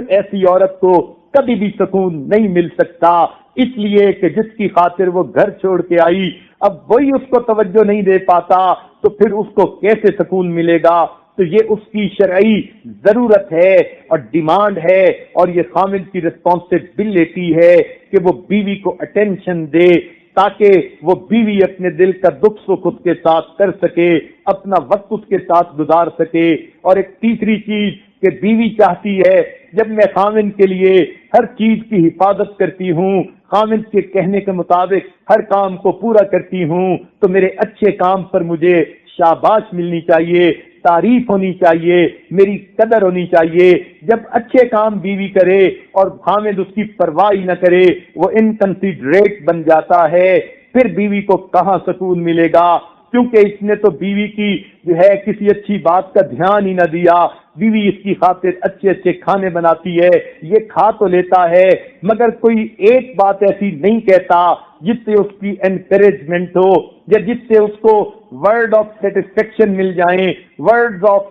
Speaker 2: ایسی عورت کو کبھی بھی سکون نہیں مل سکتا، اس لیے کہ جس کی خاطر وہ گھر چھوڑ کے آئی، اب وہی اس کو توجہ نہیں دے پاتا تو پھر اس کو کیسے سکون ملے گا؟ تو یہ اس کی شرعی ضرورت ہے اور ڈیمانڈ ہے، اور یہ خامند کی رسپانسبلٹی ہے کہ وہ بیوی کو اٹینشن دے تاکہ وہ بیوی اپنے دل کا دکھ سکھ اس کے ساتھ کر سکے، اپنا وقت اس کے ساتھ گزار سکے. اور ایک تیسری چیز کہ بیوی چاہتی ہے جب میں خامند کے لیے ہر چیز کی حفاظت کرتی ہوں، خامند کے کہنے کے مطابق ہر کام کو پورا کرتی ہوں، تو میرے اچھے کام پر مجھے شاباش ملنی چاہیے، تعریف ہونی چاہیے، میری قدر ہونی چاہیے. جب اچھے کام بیوی کرے اور خامند اس کی پرواہ نہ کرے، وہ انکنسیڈریٹ بن جاتا ہے، پھر بیوی کو کہاں سکون ملے گا؟ کیونکہ اس نے تو بیوی کی جو ہے کسی اچھی بات کا دھیان ہی نہ دیا. بیوی اس کی خاطر اچھے اچھے کھانے بناتی ہے، یہ کھا تو لیتا ہے، مگر کوئی ایک بات ایسی نہیں کہتا جس سے اس کی انکریجمنٹ ہو یا جس سے اس کو ورڈ آف سیٹسفیکشن مل جائیں، ورڈز آف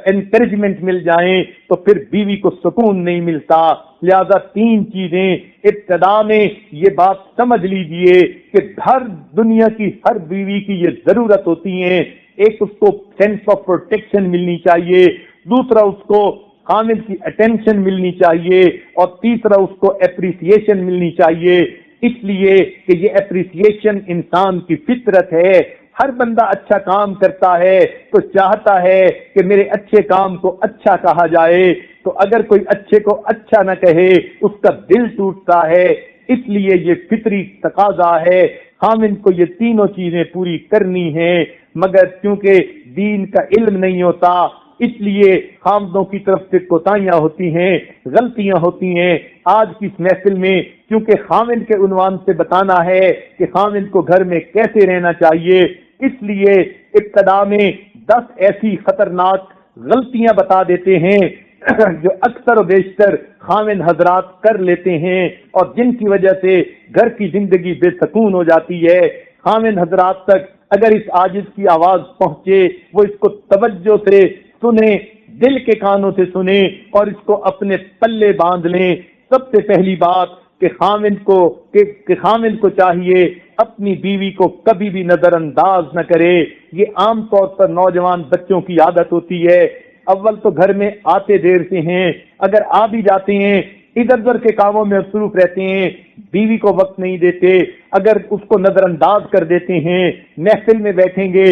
Speaker 2: انکریجمنٹ مل جائیں، تو پھر بیوی کو سکون نہیں ملتا. لہذا تین چیزیں ابتدا میں یہ بات سمجھ لیجئے کہ ہر دنیا کی ہر بیوی کی یہ ضرورت ہوتی ہیں. ایک اس کو سینس آف پروٹیکشن ملنی چاہیے، دوسرا اس کو خامند کی اٹینشن ملنی چاہیے، اور تیسرا اس کو اپریسیشن ملنی چاہیے. اس لیے کہ یہ اپریسیشن انسان کی فطرت ہے. ہر بندہ اچھا کام کرتا ہے تو چاہتا ہے کہ میرے اچھے کام کو اچھا کہا جائے، تو اگر کوئی اچھے کو اچھا نہ کہے اس کا دل ٹوٹتا ہے. اس لیے یہ فطری تقاضا ہے، خامند کو یہ تینوں چیزیں پوری کرنی ہیں، مگر چونکہ دین کا علم نہیں ہوتا اس لیے خامدوں کی طرف سے کوتاہیاں ہوتی ہیں، غلطیاں ہوتی ہیں. آج کی اس محفل میں کیونکہ خامند کے عنوان سے بتانا ہے کہ خامند کو گھر میں کیسے رہنا چاہیے، اس لیے ابتدا میں 10 ایسی خطرناک غلطیاں بتا دیتے ہیں جو اکثر و بیشتر خامند حضرات کر لیتے ہیں اور جن کی وجہ سے گھر کی زندگی بے سکون ہو جاتی ہے. خامند حضرات تک اگر اس عاجز کی آواز پہنچے، وہ اس کو توجہ سے سنیں، دل کے کانوں سے سنیں اور اس کو اپنے پلے باندھ لیں. سب سے پہلی بات کہ خامند کو چاہیے اپنی بیوی کو کبھی بھی نظر انداز نہ کرے. یہ عام طور پر نوجوان بچوں کی عادت ہوتی ہے. اول تو گھر میں آتے دیر سے ہیں، اگر آ بھی جاتے ہیں ادھر ادھر کے کاموں میں مصروف رہتے ہیں، بیوی کو وقت نہیں دیتے، اگر اس کو نظر انداز کر دیتے ہیں، محفل میں بیٹھیں گے،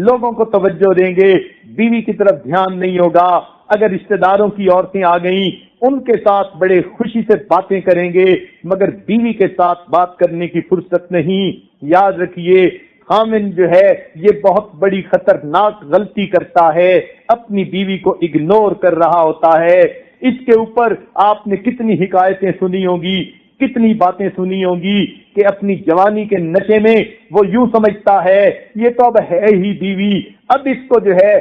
Speaker 2: لوگوں کو توجہ دیں گے، بیوی کی طرف دھیان نہیں ہوگا. اگر رشتہ داروں کی عورتیں آ گئیں ان کے ساتھ بڑے خوشی سے باتیں کریں گے، مگر بیوی کے ساتھ بات کرنے کی فرصت نہیں. یاد رکھیے خامند جو ہے یہ بہت بڑی خطرناک غلطی کرتا ہے، اپنی بیوی کو اگنور کر رہا ہوتا ہے. اس کے اوپر آپ نے کتنی حکایتیں سنی ہوں گی، کتنی باتیں سنی ہوں گی کہ اپنی جوانی کے نشے میں وہ یوں سمجھتا ہے یہ تو اب ہے ہی بیوی، اب اس کو جو ہے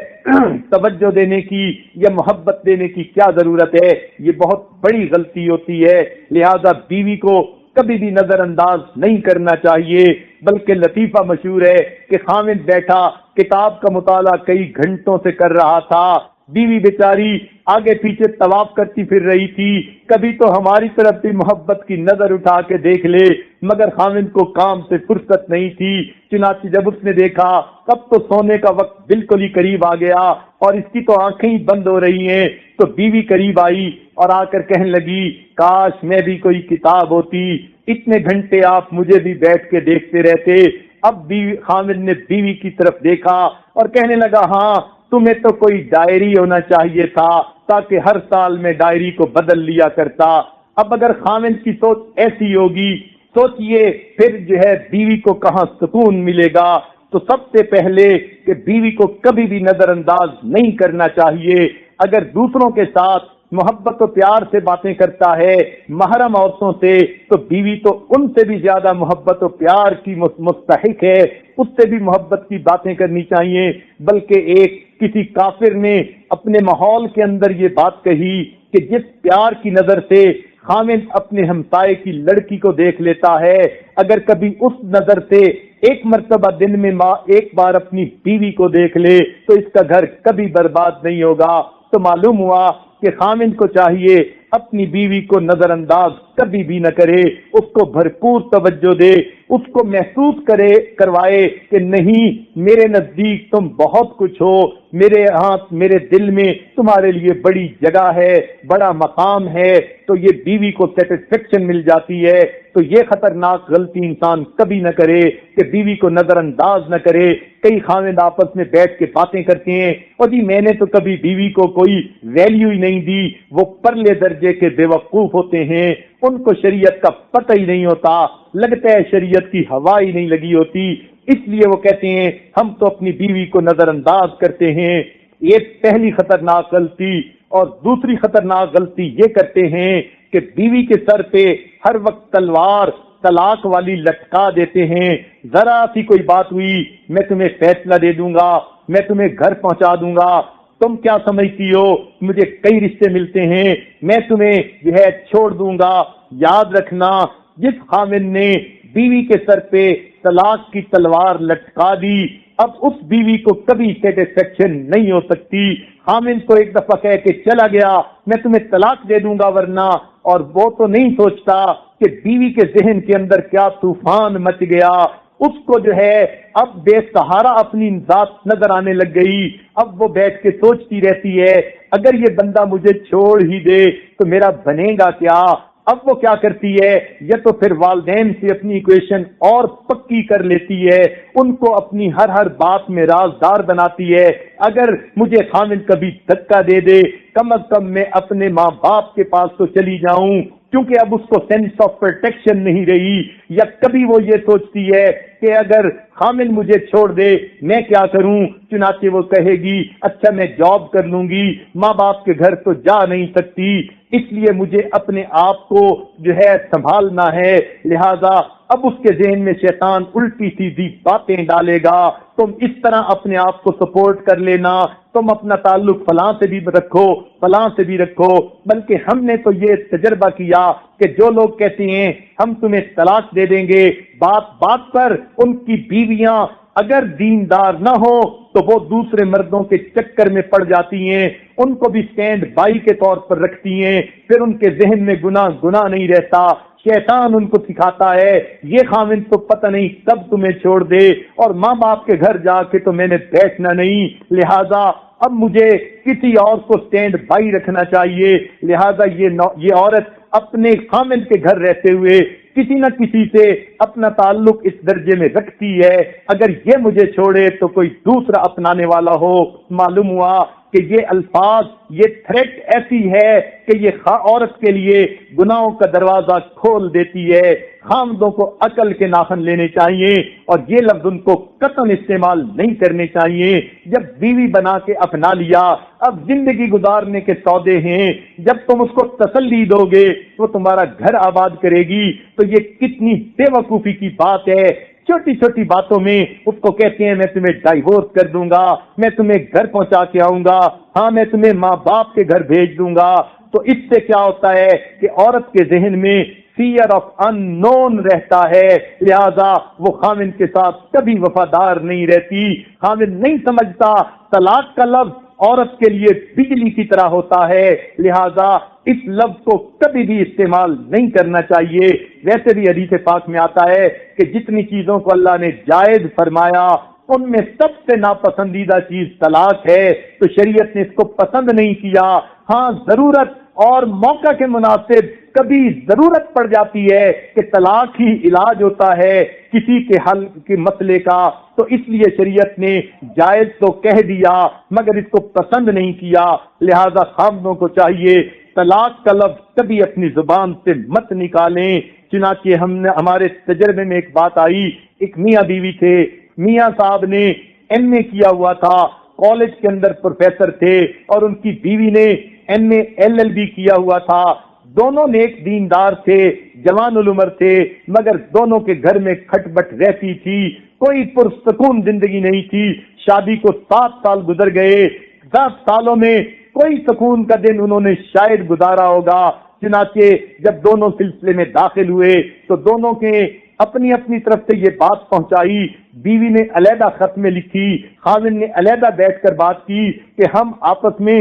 Speaker 2: توجہ دینے کی یا محبت دینے کی کیا ضرورت ہے. یہ بہت بڑی غلطی ہوتی ہے. لہذا بیوی کو کبھی بھی نظر انداز نہیں کرنا چاہیے. بلکہ لطیفہ مشہور ہے کہ خامند بیٹھا کتاب کا مطالعہ کئی گھنٹوں سے کر رہا تھا، بیوی بیچاری آگے پیچھے طواف کرتی پھر رہی تھی، کبھی تو ہماری طرف بھی محبت کی نظر اٹھا کے دیکھ لے، مگر خامند کو کام سے فرصت نہیں تھی. چنانچہ جب اس نے دیکھا تب تو سونے کا وقت بالکل ہی قریب آ گیا اور اس کی تو آنکھیں ہی بند ہو رہی ہیں، تو بیوی قریب آئی اور آ کر کہنے لگی کاش میں بھی کوئی کتاب ہوتی، اتنے گھنٹے آپ مجھے بھی بیٹھ کے دیکھتے رہتے. اب خامد نے بیوی کی طرف دیکھا اور کہنے لگا ہاں تمہیں تو کوئی ڈائری ہونا چاہیے تھا تاکہ ہر سال میں ڈائری کو بدل لیا کرتا. اب اگر خامد کی سوچ ایسی ہوگی سوچئے پھر جو ہے بیوی کو کہاں سکون ملے گا۔ تو سب سے پہلے کہ بیوی کو کبھی بھی نظر انداز نہیں کرنا چاہیے۔ اگر دوسروں کے ساتھ محبت و پیار سے باتیں کرتا ہے محرم عورتوں سے، تو بیوی تو ان سے بھی زیادہ محبت و پیار کی مستحق ہے، اس سے بھی محبت کی باتیں کرنی چاہیے۔ بلکہ ایک کسی کافر نے اپنے ماحول کے اندر یہ بات کہی کہ جس پیار کی نظر سے خامد اپنے ہمسائے کی لڑکی کو دیکھ لیتا ہے، اگر کبھی اس نظر سے ایک مرتبہ دن میں ایک بار اپنی بیوی کو دیکھ لے تو اس کا گھر کبھی برباد نہیں ہوگا۔ تو معلوم ہوا کہ خامد کو چاہیے اپنی بیوی کو نظر انداز کبھی بھی نہ کرے، اس کو بھرپور توجہ دے، اس کو محسوس کروائے کہ نہیں، میرے نزدیک تم بہت کچھ ہو، میرے ہاتھ میرے دل میں تمہارے لیے بڑی جگہ ہے، بڑا مقام ہے۔ تو یہ بیوی کو سیٹسفیکشن مل جاتی ہے۔ تو یہ خطرناک غلطی انسان کبھی نہ کرے کہ بیوی کو نظر انداز نہ کرے۔ کئی خاوند آپس میں بیٹھ کے باتیں کرتے ہیں، اور جی میں نے تو کبھی بیوی کو کوئی ویلیو ہی نہیں دی۔ وہ پرلے درجے کے بے وقوف ہوتے ہیں، ان کو شریعت کا پتہ ہی نہیں ہوتا، لگتا ہے شریعت کی ہوا ہی نہیں لگی ہوتی، اس لیے وہ کہتے ہیں ہم تو اپنی بیوی کو نظر انداز کرتے ہیں۔ یہ پہلی خطرناک غلطی۔ اور دوسری خطرناک غلطی یہ کرتے ہیں کہ بیوی کے سر پہ ہر وقت تلوار طلاق والی لٹکا دیتے ہیں۔ ذرا سی کوئی بات ہوئی، میں تمہیں فیصلہ دے دوں گا، میں تمہیں گھر پہنچا دوں گا، تم کیا سمجھتی ہو، مجھے کئی رشتے ملتے ہیں، میں تمہیں جو ہے چھوڑ دوں گا۔ یاد رکھنا، جس خامن نے بیوی کے سر پہ طلاق کی تلوار لٹکا دی، اب اس بیوی کو کبھی سیٹسفیکشن نہیں ہو سکتی۔ خامن کو ایک دفعہ کہہ کے چلا گیا میں تمہیں طلاق دے دوں گا ورنہ، اور وہ تو نہیں سوچتا کہ بیوی کے ذہن کے اندر کیا طوفان مچ گیا۔ اس کو جو ہے اب بے سہارا اپنی ذات نظر آنے لگ گئی۔ اب وہ بیٹھ کے سوچتی رہتی ہے اگر یہ بندہ مجھے چھوڑ ہی دے تو میرا بنے گا کیا۔ اب وہ کیا کرتی ہے، یا تو پھر والدین سے اپنی ایکویشن اور پکی کر لیتی ہے، ان کو اپنی ہر بات میں رازدار بناتی ہے۔ اگر مجھے خامد کبھی دھکا دے دے، کم از کم میں اپنے ماں باپ کے پاس تو چلی جاؤں، کیونکہ اب اس کو سینس آف پروٹیکشن نہیں رہی۔ یا کبھی وہ یہ سوچتی ہے کہ اگر خامد مجھے چھوڑ دے میں کیا کروں، چنانچہ وہ کہے گی اچھا میں جاب کر لوں گی، ماں باپ کے گھر تو جا نہیں سکتی، اس لیے مجھے اپنے آپ کو جو ہے سنبھالنا ہے۔ لہذا اب اس کے ذہن میں شیطان الٹی سیدھی باتیں ڈالے گا، تم اس طرح اپنے آپ کو سپورٹ کر لینا، تم اپنا تعلق فلاں سے بھی رکھو فلاں سے بھی رکھو۔ بلکہ ہم نے تو یہ تجربہ کیا کہ جو لوگ کہتے ہیں ہم تمہیں طلاق دے دیں گے، بات پر ان کی بیویاں اگر دیندار نہ ہو تو وہ دوسرے مردوں کے چکر میں پڑ جاتی ہیں، ان کو بھی سٹینڈ بائی کے طور پر رکھتی ہیں، پھر ان کے ذہن میں گناہ نہیں رہتا۔ شیطان ان کو سکھاتا ہے یہ خامد تو پتہ نہیں کب تمہیں چھوڑ دے، اور ماں باپ کے گھر جا کے تو میں نے بیٹھنا نہیں، لہذا اب مجھے کسی اور کو سٹینڈ بائی رکھنا چاہیے۔ لہذا یہ عورت اپنے خامد کے گھر رہتے ہوئے کسی نہ کسی سے اپنا تعلق اس درجے میں رکھتی ہے اگر یہ مجھے چھوڑے تو کوئی دوسرا اپنانے والا ہو۔ معلوم ہوا کہ یہ الفاظ، یہ تھریٹ ایسی ہے کہ یہ عورت کے لیے گناہوں کا دروازہ کھول دیتی ہے۔ خامدوں کو عقل کے ناخن لینے چاہیے اور یہ لفظ ان کو قطعاً استعمال نہیں کرنے چاہیے۔ جب بیوی بنا کے اپنا لیا، اب زندگی گزارنے کے سودے ہیں، جب تم اس کو تسلی دو گے وہ تمہارا گھر آباد کرے گی۔ تو یہ کتنی بے وقوفی کی بات ہے، چھوٹی چھوٹی باتوں میں اس کو کہتے ہیں میں تمہیں ڈائیورس کر دوں گا، میں تمہیں گھر پہنچا کے آؤں گا، ہاں میں تمہیں ماں باپ کے گھر بھیج دوں گا۔ تو اس سے کیا ہوتا ہے کہ عورت کے ذہن میں فیئر آف ان نون رہتا ہے، لہذا وہ خامد کے ساتھ کبھی وفادار نہیں رہتی۔ خامد نہیں سمجھتا طلاق کا لفظ عورت کے لیے بجلی کی طرح ہوتا ہے، لہذا اس لفظ کو کبھی بھی استعمال نہیں کرنا چاہیے۔ ویسے بھی حدیث پاک میں آتا ہے کہ جتنی چیزوں کو اللہ نے جائز فرمایا ان میں سب سے ناپسندیدہ چیز طلاق ہے، تو شریعت نے اس کو پسند نہیں کیا۔ ہاں ضرورت اور موقع کے مناسب کبھی ضرورت پڑ جاتی ہے کہ طلاق ہی علاج ہوتا ہے کسی کے حل کے مسئلے کا، تو اس لیے شریعت نے جائز تو کہہ دیا مگر اس کو پسند نہیں کیا۔ لہذا خامدوں کو چاہیے طلاق کا لفظ کبھی اپنی زبان سے مت نکالیں۔ چنانچہ ہمارے تجربے میں ایک بات آئی، ایک میاں بیوی تھے، میاں صاحب نے ایم اے کیا ہوا تھا، کالج کے اندر پروفیسر تھے، اور ان کی بیوی نے ایم اے LLB کیا ہوا تھا۔ دونوں نیک دیندار تھے، جوان العمر تھے، مگر دونوں کے گھر میں کھٹ بٹ رہتی تھی، کوئی پرسکون زندگی نہیں تھی۔ شادی کو 7 سال گزر گئے، 10 سالوں میں کوئی سکون کا دن انہوں نے شاید گزارا ہوگا۔ چنانچہ جب دونوں سلسلے میں داخل ہوئے تو دونوں کے اپنی اپنی طرف سے یہ بات پہنچائی، بیوی نے علیحدہ خط میں لکھی، خاوند نے علیحدہ بیٹھ کر بات کی کہ ہم آپس میں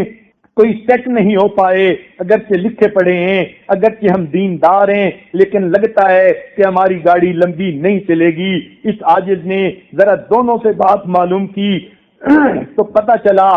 Speaker 2: کوئی سیٹ نہیں ہو پائے، اگرچہ لکھے پڑے ہیں، اگرچہ ہم دیندار ہیں، لیکن لگتا ہے کہ ہماری گاڑی لمبی نہیں چلے گی۔ اس عاجز نے ذرا دونوں سے بات معلوم کی تو پتہ چلا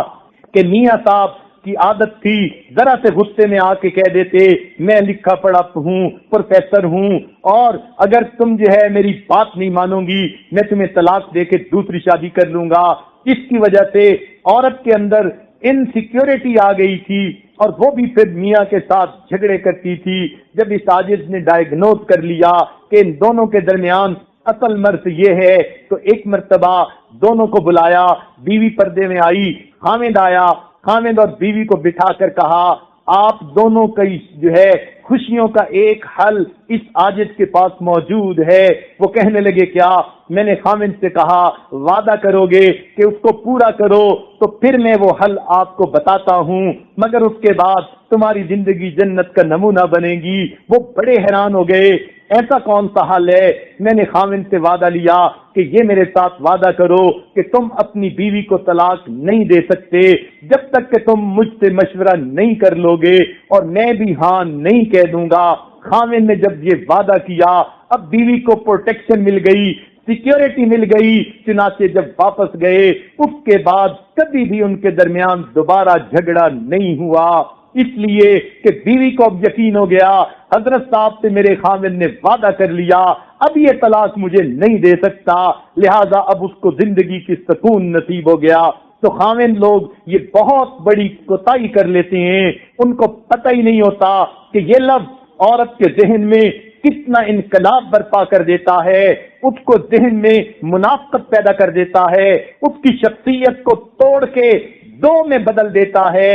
Speaker 2: کہ میاں صاحب کی عادت تھی ذرا سے غصے میں آ کے کہہ دیتے، میں لکھا پڑھا ہوں، پروفیسر ہوں، اور اگر تم جو ہے میری بات نہیں مانو گی میں تمہیں طلاق دے کے دوسری شادی کر لوں گا۔ اس کی وجہ سے عورت کے اندر انسیکیورٹی آ گئی تھی، اور وہ بھی پھر میاں کے ساتھ جھگڑے کرتی تھی۔ جب اس عاجز نے ڈائگنوز کر لیا کہ ان دونوں کے درمیان اصل مرض یہ ہے، تو ایک مرتبہ دونوں کو بلایا، بیوی پردے میں آئی، خاوند آیا، خاوند اور بیوی کو بٹھا کر کہا آپ دونوں کی جو ہے خوشیوں کا ایک حل اس عاجز کے پاس موجود ہے۔ وہ کہنے لگے کیا؟ میں نے خاوند سے کہا وعدہ کرو گے کہ اس کو پورا کرو تو پھر میں وہ حل آپ کو بتاتا ہوں، مگر اس کے بعد تمہاری زندگی جنت کا نمونہ بنے گی۔ وہ بڑے حیران ہو گئے، ایسا کون سا حل ہے؟ میں نے خاوند سے وعدہ لیا کہ یہ میرے ساتھ وعدہ کرو کہ تم اپنی بیوی کو طلاق نہیں دے سکتے جب تک کہ تم مجھ سے مشورہ نہیں کر لو گے، اور میں بھی ہاں نہیں کہہ دوں گا۔ خاوند نے جب یہ وعدہ کیا، اب بیوی کو پروٹیکشن مل گئی، سیکیورٹی مل گئی۔ چنانچہ جب واپس گئے اس کے بعد کبھی بھی ان کے درمیان دوبارہ جھگڑا نہیں ہوا، اس لیے کہ بیوی کو اب یقین ہو گیا حضرت صاحب سے میرے خاوند نے وعدہ کر لیا، اب یہ طلاق مجھے نہیں دے سکتا، لہذا اب اس کو زندگی کی سکون نصیب ہو گیا۔ تو خاوند لوگ یہ بہت بڑی کوتاہی کر لیتے ہیں، ان کو پتہ ہی نہیں ہوتا کہ یہ لفظ عورت کے ذہن میں کتنا انقلاب برپا کر دیتا ہے، اس کو ذہن میں منافقت پیدا کر دیتا ہے، اس کی شخصیت کو توڑ کے دو میں بدل دیتا ہے،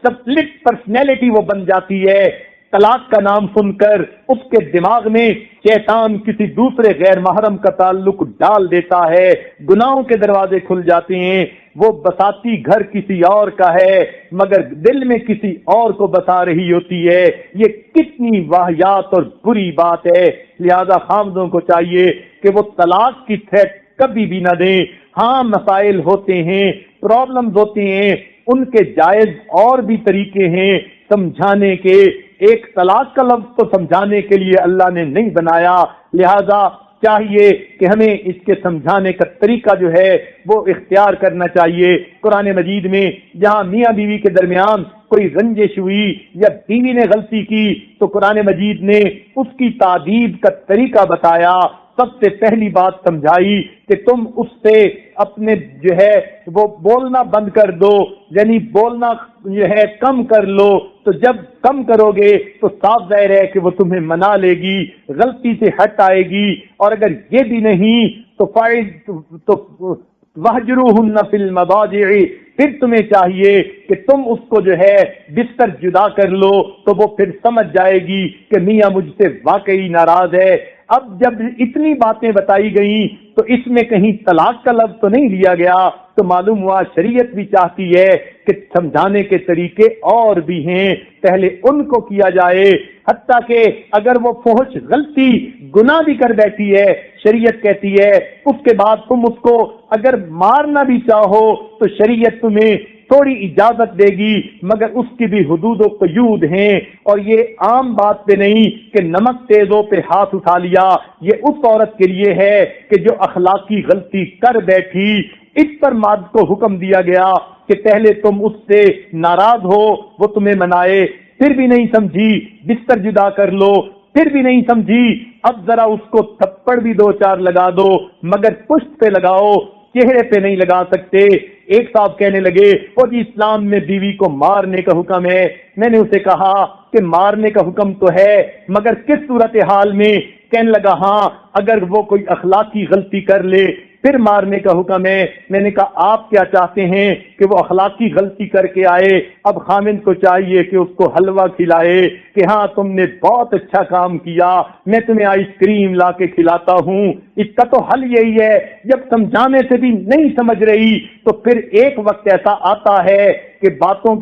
Speaker 2: سپلٹ پرسنالٹی وہ بن جاتی ہے۔ طلاق کا نام سن کر اس کے دماغ میں شیطان کسی دوسرے غیر محرم کا تعلق ڈال دیتا ہے، گناہوں کے دروازے کھل جاتے ہیں، وہ بساتی گھر کسی اور کا ہے مگر دل میں کسی اور کو بسا رہی ہوتی ہے۔ یہ کتنی واہیات اور بری بات ہے، لہذا خاوندوں کو چاہیے کہ وہ طلاق کی تھریٹ کبھی بھی نہ دیں۔ ہاں مسائل ہوتے ہیں، پرابلمز ہوتے ہیں، ان کے جائز اور بھی طریقے ہیں سمجھانے کے۔ ایک طلاق کا لفظ تو سمجھانے کے لیے اللہ نے نہیں بنایا، لہذا چاہیے کہ ہمیں اس کے سمجھانے کا طریقہ جو ہے وہ اختیار کرنا چاہیے۔ قرآن مجید میں جہاں میاں بیوی کے درمیان کوئی رنجش ہوئی یا بیوی نے غلطی کی تو قرآن مجید نے اس کی تعدیب کا طریقہ بتایا۔ سب سے پہلی بات سمجھائی کہ تم اس سے اپنے جو ہے وہ بولنا بند کر دو، یعنی بولنا جو ہے کم کر لو، تو جب کم کرو گے تو صاف ظاہر ہے کہ وہ تمہیں منا لے گی، غلطی سے ہٹ آئے گی، اور اگر یہ بھی نہیں تو وَاهْجُرُوهُنَّ فِي الْمَضَاجِعِ، پھر تمہیں چاہیے کہ تم اس کو جو ہے بستر جدا کر لو، تو وہ پھر سمجھ جائے گی کہ میاں مجھ سے واقعی ناراض ہے۔ اب جب اتنی باتیں بتائی گئیں تو اس میں کہیں طلاق کا لفظ تو نہیں لیا گیا، تو معلوم ہوا شریعت بھی چاہتی ہے کہ سمجھانے کے طریقے اور بھی ہیں، پہلے ان کو کیا جائے، حتیٰ کہ اگر وہ فحش غلطی گناہ بھی کر بیٹھی ہے، شریعت کہتی ہے اس کے بعد تم اس کو اگر مارنا بھی چاہو تو شریعت تمہیں تھوڑی اجازت دے گی، مگر اس کی بھی حدود و قیود ہیں، اور یہ عام بات پہ نہیں کہ نمک تیزوں پہ ہاتھ اٹھا لیا، یہ اس عورت کے لیے ہے کہ جو اخلاقی غلطی کر بیٹھی، اس پر مرد کو حکم دیا گیا کہ پہلے تم اس سے ناراض ہو، وہ تمہیں منائے، پھر بھی نہیں سمجھی بستر جدا کر لو، پھر بھی نہیں سمجھی اب ذرا اس کو تھپڑ بھی 2-4 لگا دو، مگر پشت پہ لگاؤ، چہرے پہ نہیں لگا سکتے۔ ایک صاحب کہنے لگے وہ جی اسلام میں بیوی کو مارنے کا حکم ہے. میں نے اسے کہا کہ مارنے کا حکم تو ہے مگر کس صورتحال میں؟ کہنے لگا ہاں اگر وہ کوئی اخلاقی غلطی کر لے پھر مارنے کا حکم ہے. میں نے کہا آپ کیا چاہتے ہیں کہ وہ اخلاقی غلطی کر کے آئے، اب خامند کو چاہیے کہ اس کو حلوہ کھلائے کہ ہاں تم نے بہت اچھا کام کیا، میں تمہیں آئس کریم لا کے کھلاتا ہوں. اس کا تو حل یہی ہے، جب سمجھانے سے بھی نہیں سمجھ رہی تو پھر ایک وقت ایسا آتا ہے کہ لاتوں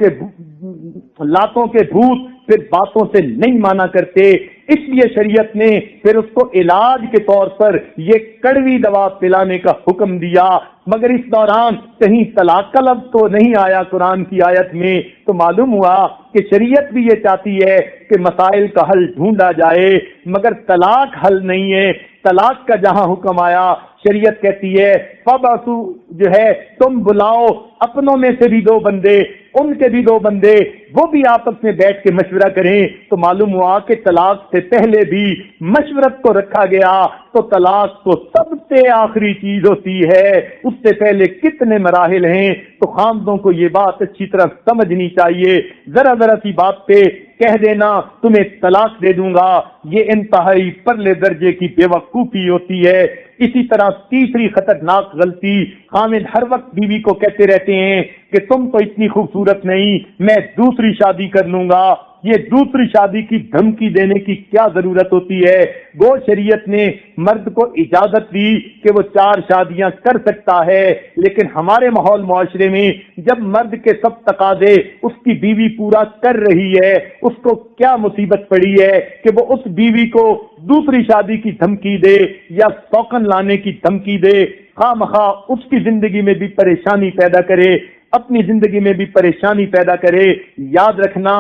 Speaker 2: کے بھوت پھر باتوں سے نہیں مانا کرتے. اس لیے شریعت نے پھر اس کو علاج کے طور پر یہ کڑوی دوا پلانے کا حکم دیا. مگر اس دوران کہیں طلاق کا لفظ تو نہیں آیا قرآن کی آیت میں. تو معلوم ہوا کہ شریعت بھی یہ چاہتی ہے کہ مسائل کا حل ڈھونڈا جائے مگر طلاق حل نہیں ہے. طلاق کا جہاں حکم آیا شریعت کہتی ہے فبعثو جو ہے تم بلاؤ اپنوں میں سے بھی 2 بندے، ان کے بھی 2 بندے، وہ بھی آپس میں بیٹھ کے مشورہ کریں. تو معلوم ہوا کہ طلاق سے پہلے بھی مشورت کو رکھا گیا. تو طلاق تو سب سے آخری چیز ہوتی ہے، اس سے پہلے کتنے مراحل ہیں. تو خامدوں کو یہ بات اچھی طرح سمجھنی چاہیے. ذرا سی بات پہ کہہ دینا تمہیں طلاق دے دوں گا، یہ انتہائی پرلے درجے کی بے وقوفی ہوتی ہے. اسی طرح تیسری خطرناک غلطی، خامد ہر وقت بیوی کو کہتے رہتے ہیں کہ تم تو اتنی خوبصورت نہیں، میں دوسری شادی کر لوں گا. یہ دوسری شادی کی دھمکی دینے کی کیا ضرورت ہوتی ہے؟ گو شریعت نے مرد کو اجازت دی کہ وہ 4 شادیاں کر سکتا ہے، لیکن ہمارے ماحول معاشرے میں جب مرد کے سب تقاضے اس کی بیوی پورا کر رہی ہے، اس کو کیا مصیبت پڑی ہے کہ وہ اس بیوی کو دوسری شادی کی دھمکی دے یا سوکن لانے کی دھمکی دے، خواہ مخواہ اس کی زندگی میں بھی پریشانی پیدا کرے، اپنی زندگی میں بھی پریشانی پیدا کرے. یاد رکھنا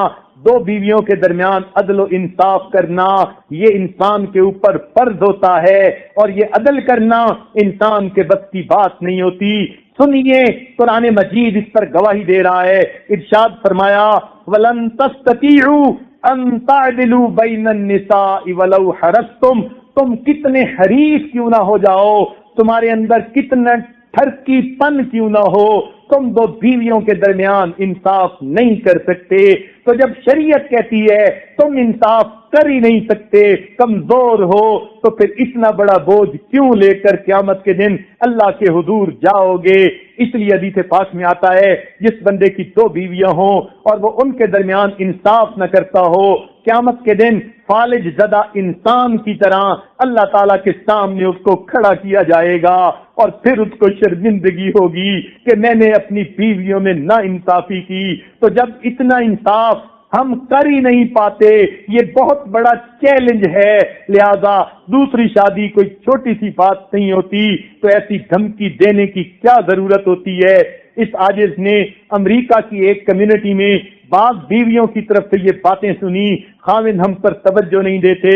Speaker 2: 2 بیویوں کے درمیان عدل و انصاف کرنا یہ انسان کے اوپر فرض ہوتا ہے، اور یہ عدل کرنا انسان کے بس کی بات نہیں ہوتی. سنیے قرآن مجید اس پر گواہی دے رہا ہے. ارشاد فرمایا وَلَن تَسْتَطِيعُوا أَن تَعْدِلُوا بَيْنَ النِّسَاءِ وَلَوْ حَرَصْتُمْ، تم کتنے حریص کیوں نہ ہو جاؤ، تمہارے اندر کتنا ٹھرکی پن کیوں نہ ہو، تم 2 بیویوں کے درمیان انصاف نہیں کر سکتے. تو جب شریعت کہتی ہے تم انصاف کر ہی نہیں سکتے، کمزور ہو، تو پھر اتنا بڑا بوجھ کیوں لے کر قیامت کے دن اللہ کے حضور جاؤ گے؟ اس لیے حدیث پاک میں آتا ہے جس بندے کی 2 بیویاں ہوں اور وہ ان کے درمیان انصاف نہ کرتا ہو، قیامت کے دن فالج زدہ انسان کی طرح اللہ تعالیٰ کے سامنے اس کو کھڑا کیا جائے گا، اور پھر اس کو شرمندگی ہوگی کہ میں نے اپنی بیویوں میں نا انصافی کی. تو جب اتنا انصاف ہم کر ہی نہیں پاتے، یہ بہت بڑا چیلنج ہے، لہذا دوسری شادی کوئی چھوٹی سی بات نہیں ہوتی. تو ایسی دھمکی دینے کی کیا ضرورت ہوتی ہے؟ اس عاجز نے امریکہ کی ایک کمیونٹی میں بعض بیویوں کی طرف سے یہ باتیں سنی، خاوند ہم پر توجہ نہیں دیتے،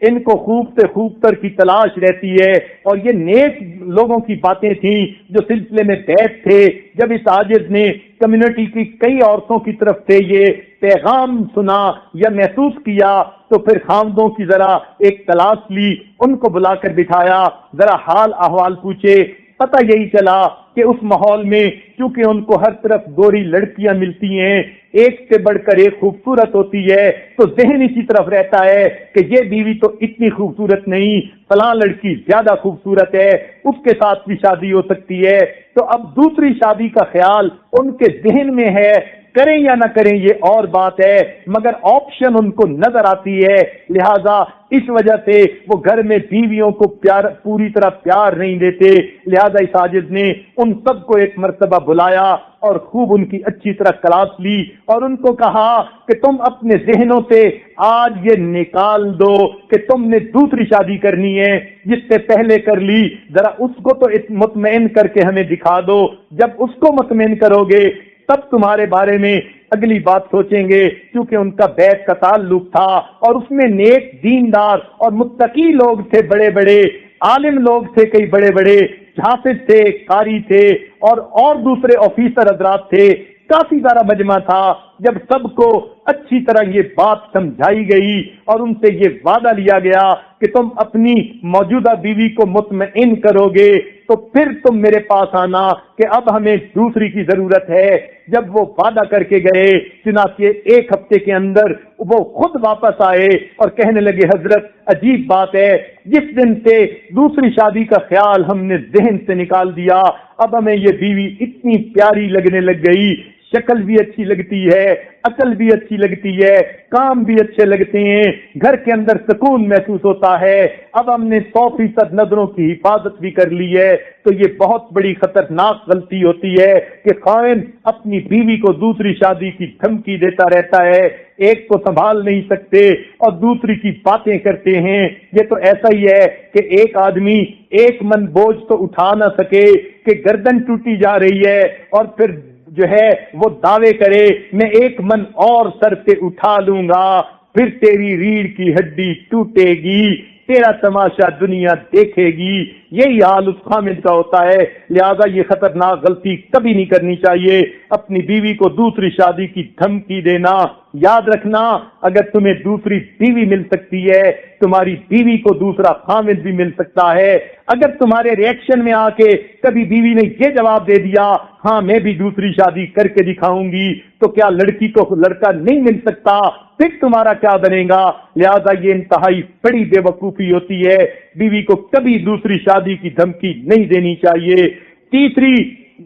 Speaker 2: ان کو خوب سے خوب تر کی تلاش رہتی ہے، اور یہ نیک لوگوں کی باتیں تھیں جو سلسلے میں بیٹھ تھے. جب اس عاجز نے کمیونٹی کی کئی عورتوں کی طرف سے یہ پیغام سنا یا محسوس کیا تو پھر خامدوں کی ذرا ایک تلاش لی، ان کو بلا کر بٹھایا، ذرا حال احوال پوچھے. پتہ یہی چلا کہ اس ماحول میں چونکہ ان کو ہر طرف گوری لڑکیاں ملتی ہیں، ایک سے بڑھ کر ایک خوبصورت ہوتی ہے، تو ذہن اسی طرف رہتا ہے کہ یہ بیوی تو اتنی خوبصورت نہیں، فلاں لڑکی زیادہ خوبصورت ہے، اس کے ساتھ بھی شادی ہو سکتی ہے. تو اب دوسری شادی کا خیال ان کے ذہن میں ہے، کریں یا نہ کریں یہ اور بات ہے، مگر آپشن ان کو نظر آتی ہے. لہذا اس وجہ سے وہ گھر میں بیویوں کو پوری طرح پیار نہیں دیتے. لہذا اس عاجز نے ان سب کو ایک مرتبہ بلایا اور خوب ان کی اچھی طرح کلاس لی اور ان کو کہا کہ تم اپنے ذہنوں سے آج یہ نکال دو کہ تم نے دوسری شادی کرنی ہے، جس سے پہلے کر لی ذرا اس کو تو مطمئن کر کے ہمیں دکھا دو. جب اس کو مطمئن کرو گے تب تمہارے بارے میں اگلی بات سوچیں گے. کیونکہ ان کا بیت کا تعلق تھا اور اس میں نیک دیندار اور متقی لوگ تھے، بڑے بڑے عالم لوگ تھے، کئی بڑے بڑے حافظ تھے، قاری تھے اور دوسرے آفیسر حضرات تھے، کافی سارا مجمع تھا. جب سب کو اچھی طرح یہ بات سمجھائی گئی اور ان سے یہ وعدہ لیا گیا کہ تم اپنی موجودہ بیوی کو مطمئن کرو گے تو پھر تم میرے پاس آنا کہ اب ہمیں دوسری کی ضرورت ہے. جب وہ وعدہ کر کے گئے چنانچہ ایک ہفتے کے اندر وہ خود واپس آئے اور کہنے لگے حضرت عجیب بات ہے، جس دن سے دوسری شادی کا خیال ہم نے ذہن سے نکال دیا اب ہمیں یہ بیوی اتنی پیاری لگنے لگ گئی، شکل بھی اچھی لگتی ہے، عقل بھی اچھی لگتی ہے، کام بھی اچھے لگتے ہیں، گھر کے اندر سکون محسوس ہوتا ہے. اب ہم نے 100% نظروں کی حفاظت بھی کر لی ہے. تو یہ بہت بڑی خطرناک غلطی ہوتی ہے کہ خاوند اپنی بیوی کو دوسری شادی کی دھمکی دیتا رہتا ہے، ایک کو سنبھال نہیں سکتے اور دوسری کی باتیں کرتے ہیں. یہ تو ایسا ہی ہے کہ ایک آدمی 1 من بوجھ تو اٹھا نہ سکے کہ گردن ٹوٹی جا رہی ہے اور پھر جو ہے وہ دعوے کرے میں 1 من اور سر پہ اٹھا لوں گا، پھر تیری ریڑھ کی ہڈی ٹوٹے گی، تیرا تماشا دنیا دیکھے گی. یہی حال اس خامد کا ہوتا ہے. لہذا یہ خطرناک غلطی کبھی نہیں کرنی چاہیے، اپنی بیوی کو دوسری شادی کی دھمکی دینا. یاد رکھنا اگر تمہیں دوسری بیوی مل سکتی ہے تمہاری بیوی کو دوسرا خامد بھی مل سکتا ہے. اگر تمہارے ریئیکشن میں آ کے کبھی بیوی نے یہ جواب دے دیا ہاں میں بھی دوسری شادی کر کے دکھاؤں گی تو کیا لڑکی کو لڑکا نہیں مل سکتا؟ پھر تمہارا کیا بنے گا؟ لہذا یہ انتہائی بڑی بے وقوفی ہوتی ہے، بیوی کو کبھی دوسری شادی کی دھمکی نہیں دینی چاہیے. تیسری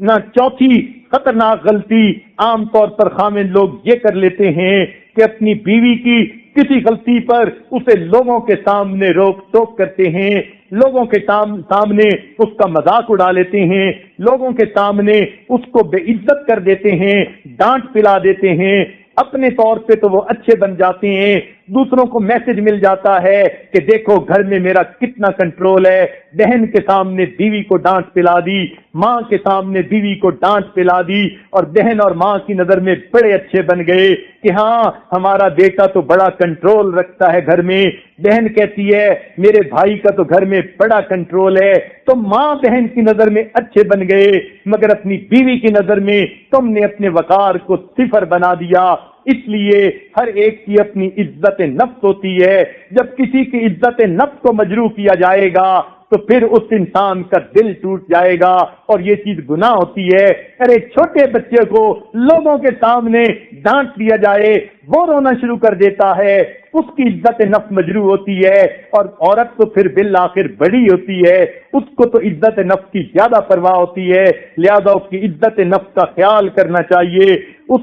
Speaker 2: نہ چوتھی خطرناک غلطی عام طور پر خامن لوگ یہ کر لیتے ہیں کہ اپنی بیوی کی کسی غلطی پر اسے لوگوں کے سامنے روک ٹوک کرتے ہیں، لوگوں کے سامنے اس کا مذاق اڑا لیتے ہیں، لوگوں کے سامنے اس کو بے عزت کر دیتے ہیں، ڈانٹ پلا دیتے ہیں. اپنے طور پہ تو وہ اچھے بن جاتے ہیں، دوسروں کو میسج مل جاتا ہے کہ دیکھو گھر میں میرا کتنا کنٹرول ہے. بہن کے سامنے بیوی کو ڈانٹ پلا دی، ماں کے سامنے بیوی کو ڈانٹ پلا دی اور بہن اور ماں کی نظر میں بڑے اچھے بن گئے کہ ہاں ہمارا بیٹا تو بڑا کنٹرول رکھتا ہے گھر میں. بہن کہتی ہے میرے بھائی کا تو گھر میں بڑا کنٹرول ہے. تو ماں بہن کی نظر میں اچھے بن گئے مگر اپنی بیوی کی نظر میں تم نے اپنے وقار کو صفر بنا دیا. اس لیے ہر ایک کی اپنی عزت نفس ہوتی ہے. جب کسی کی عزت نفس کو مجروح کیا جائے گا تو پھر اس انسان کا دل ٹوٹ جائے گا اور یہ چیز گناہ ہوتی ہے. ارے چھوٹے بچے کو لوگوں کے سامنے ڈانٹ دیا جائے وہ رونا شروع کر دیتا ہے، اس کی عزت نفس مجروح ہوتی ہے. اور عورت تو پھر بالآخر بڑی ہوتی ہے، اس کو تو عزت نفس کی زیادہ پرواہ ہوتی ہے. لہذا اس کی عزت نفس کا خیال کرنا چاہیے، اس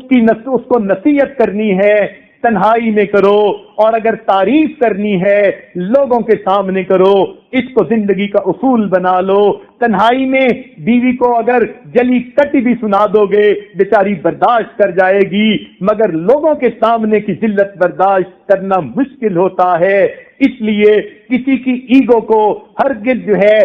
Speaker 2: کو نصیحت کرنی ہے، تنہائی میں کرو، اور اگر تعریف کرنی ہے لوگوں کے سامنے کرو. اس کو زندگی کا اصول بنا لو. تنہائی میں بیوی کو اگر جلی کٹی بھی سنا دو گے بیچاری برداشت کر جائے گی مگر لوگوں کے سامنے کی ذلت برداشت کرنا مشکل ہوتا ہے. اس لیے کسی کی ایگو کو ہرگز جو ہے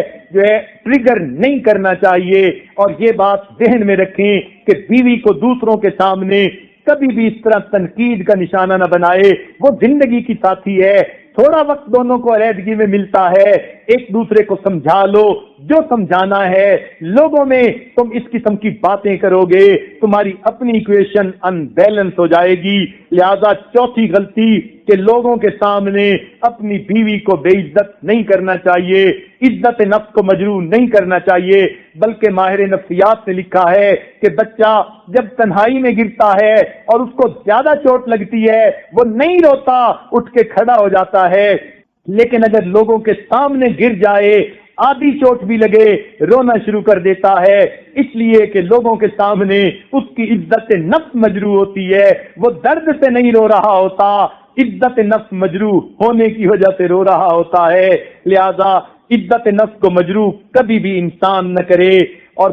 Speaker 2: ٹریگر نہیں کرنا چاہیے. اور یہ بات ذہن میں رکھیں کہ بیوی کو دوسروں کے سامنے کبھی بھی اس طرح تنقید کا نشانہ نہ بنائے. وہ زندگی کی ساتھی ہے، تھوڑا وقت دونوں کو علیحدگی میں ملتا ہے، ایک دوسرے کو سمجھا لو جو سمجھانا ہے. لوگوں میں تم اس قسم کی باتیں کرو گے تمہاری اپنی ایکویشن ان بیلنس ہو جائے گی. لہذا چوتھی غلطی کہ لوگوں کے سامنے اپنی بیوی کو بے عزت نہیں کرنا چاہیے، عزت نفس کو مجروح نہیں کرنا چاہیے. بلکہ ماہر نفسیات نے لکھا ہے کہ بچہ جب تنہائی میں گرتا ہے اور اس کو زیادہ چوٹ لگتی ہے وہ نہیں روتا، اٹھ کے کھڑا ہو جاتا ہے. لیکن اگر لوگوں کے سامنے گر جائے آدھی چوٹ بھی لگے رونا شروع کر دیتا ہے، اس لیے کہ لوگوں کے سامنے اس کی عزت نفس مجروح ہوتی ہے. وہ درد سے نہیں رو رہا ہوتا، عزت نفس مجروح ہونے کی وجہ سے رو رہا ہوتا ہے. لہذا عزت نفس کو مجروح کبھی بھی انسان نہ کرے. اور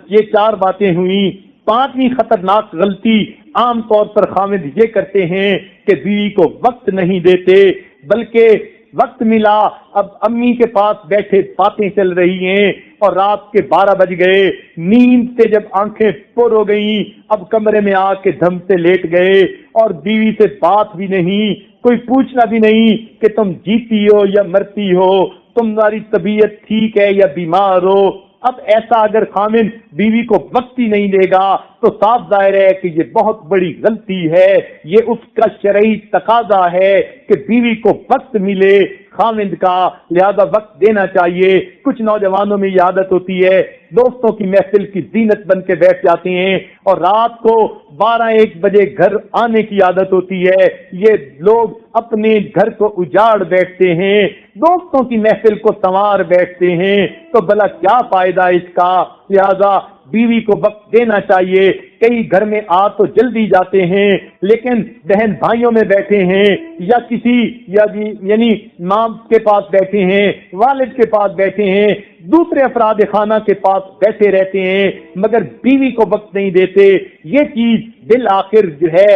Speaker 2: یہ 4 باتیں ہوئیں. 5ویں خطرناک غلطی عام طور پر خامد یہ کرتے ہیں کہ بیوی کو وقت نہیں دیتے، بلکہ وقت ملا اب امی کے پاس بیٹھے باتیں چل رہی ہیں اور رات کے 12 بج گئے، نیند سے جب آنکھیں پر ہو گئیں اب کمرے میں آ کے دھم سے لیٹ گئے اور بیوی سے بات بھی نہیں، کوئی پوچھنا بھی نہیں کہ تم جیتی ہو یا مرتی ہو، تمہاری طبیعت ٹھیک ہے یا بیمار ہو. اب ایسا اگر خامن بیوی کو وقت ہی نہیں دے گا تو صاف ظاہر ہے کہ یہ بہت بڑی غلطی ہے، یہ اس کا شرعی تقاضا ہے کہ بیوی کو وقت ملے خامند کا، لہذا وقت دینا چاہیے۔ کچھ نوجوانوں میں یہ عادت ہوتی ہے، دوستوں کی محفل کی زینت بن کے بیٹھ جاتے ہیں اور رات کو 12-1 بجے گھر آنے کی عادت ہوتی ہے۔ یہ لوگ اپنے گھر کو اجاڑ بیٹھتے ہیں، دوستوں کی محفل کو سنوار بیٹھتے ہیں، تو بھلا کیا فائدہ اس کا؟ لہذا بیوی کو وقت دینا چاہیے۔ کئی گھر میں آ تو جلدی جاتے ہیں لیکن بہن بھائیوں میں بیٹھے ہیں یا کسی یعنی ماں کے پاس بیٹھے ہیں، والد کے پاس بیٹھے ہیں، دوسرے افراد خانہ کے پاس بیٹھے رہتے ہیں مگر بیوی کو وقت نہیں دیتے۔ یہ چیز بالآخر جو ہے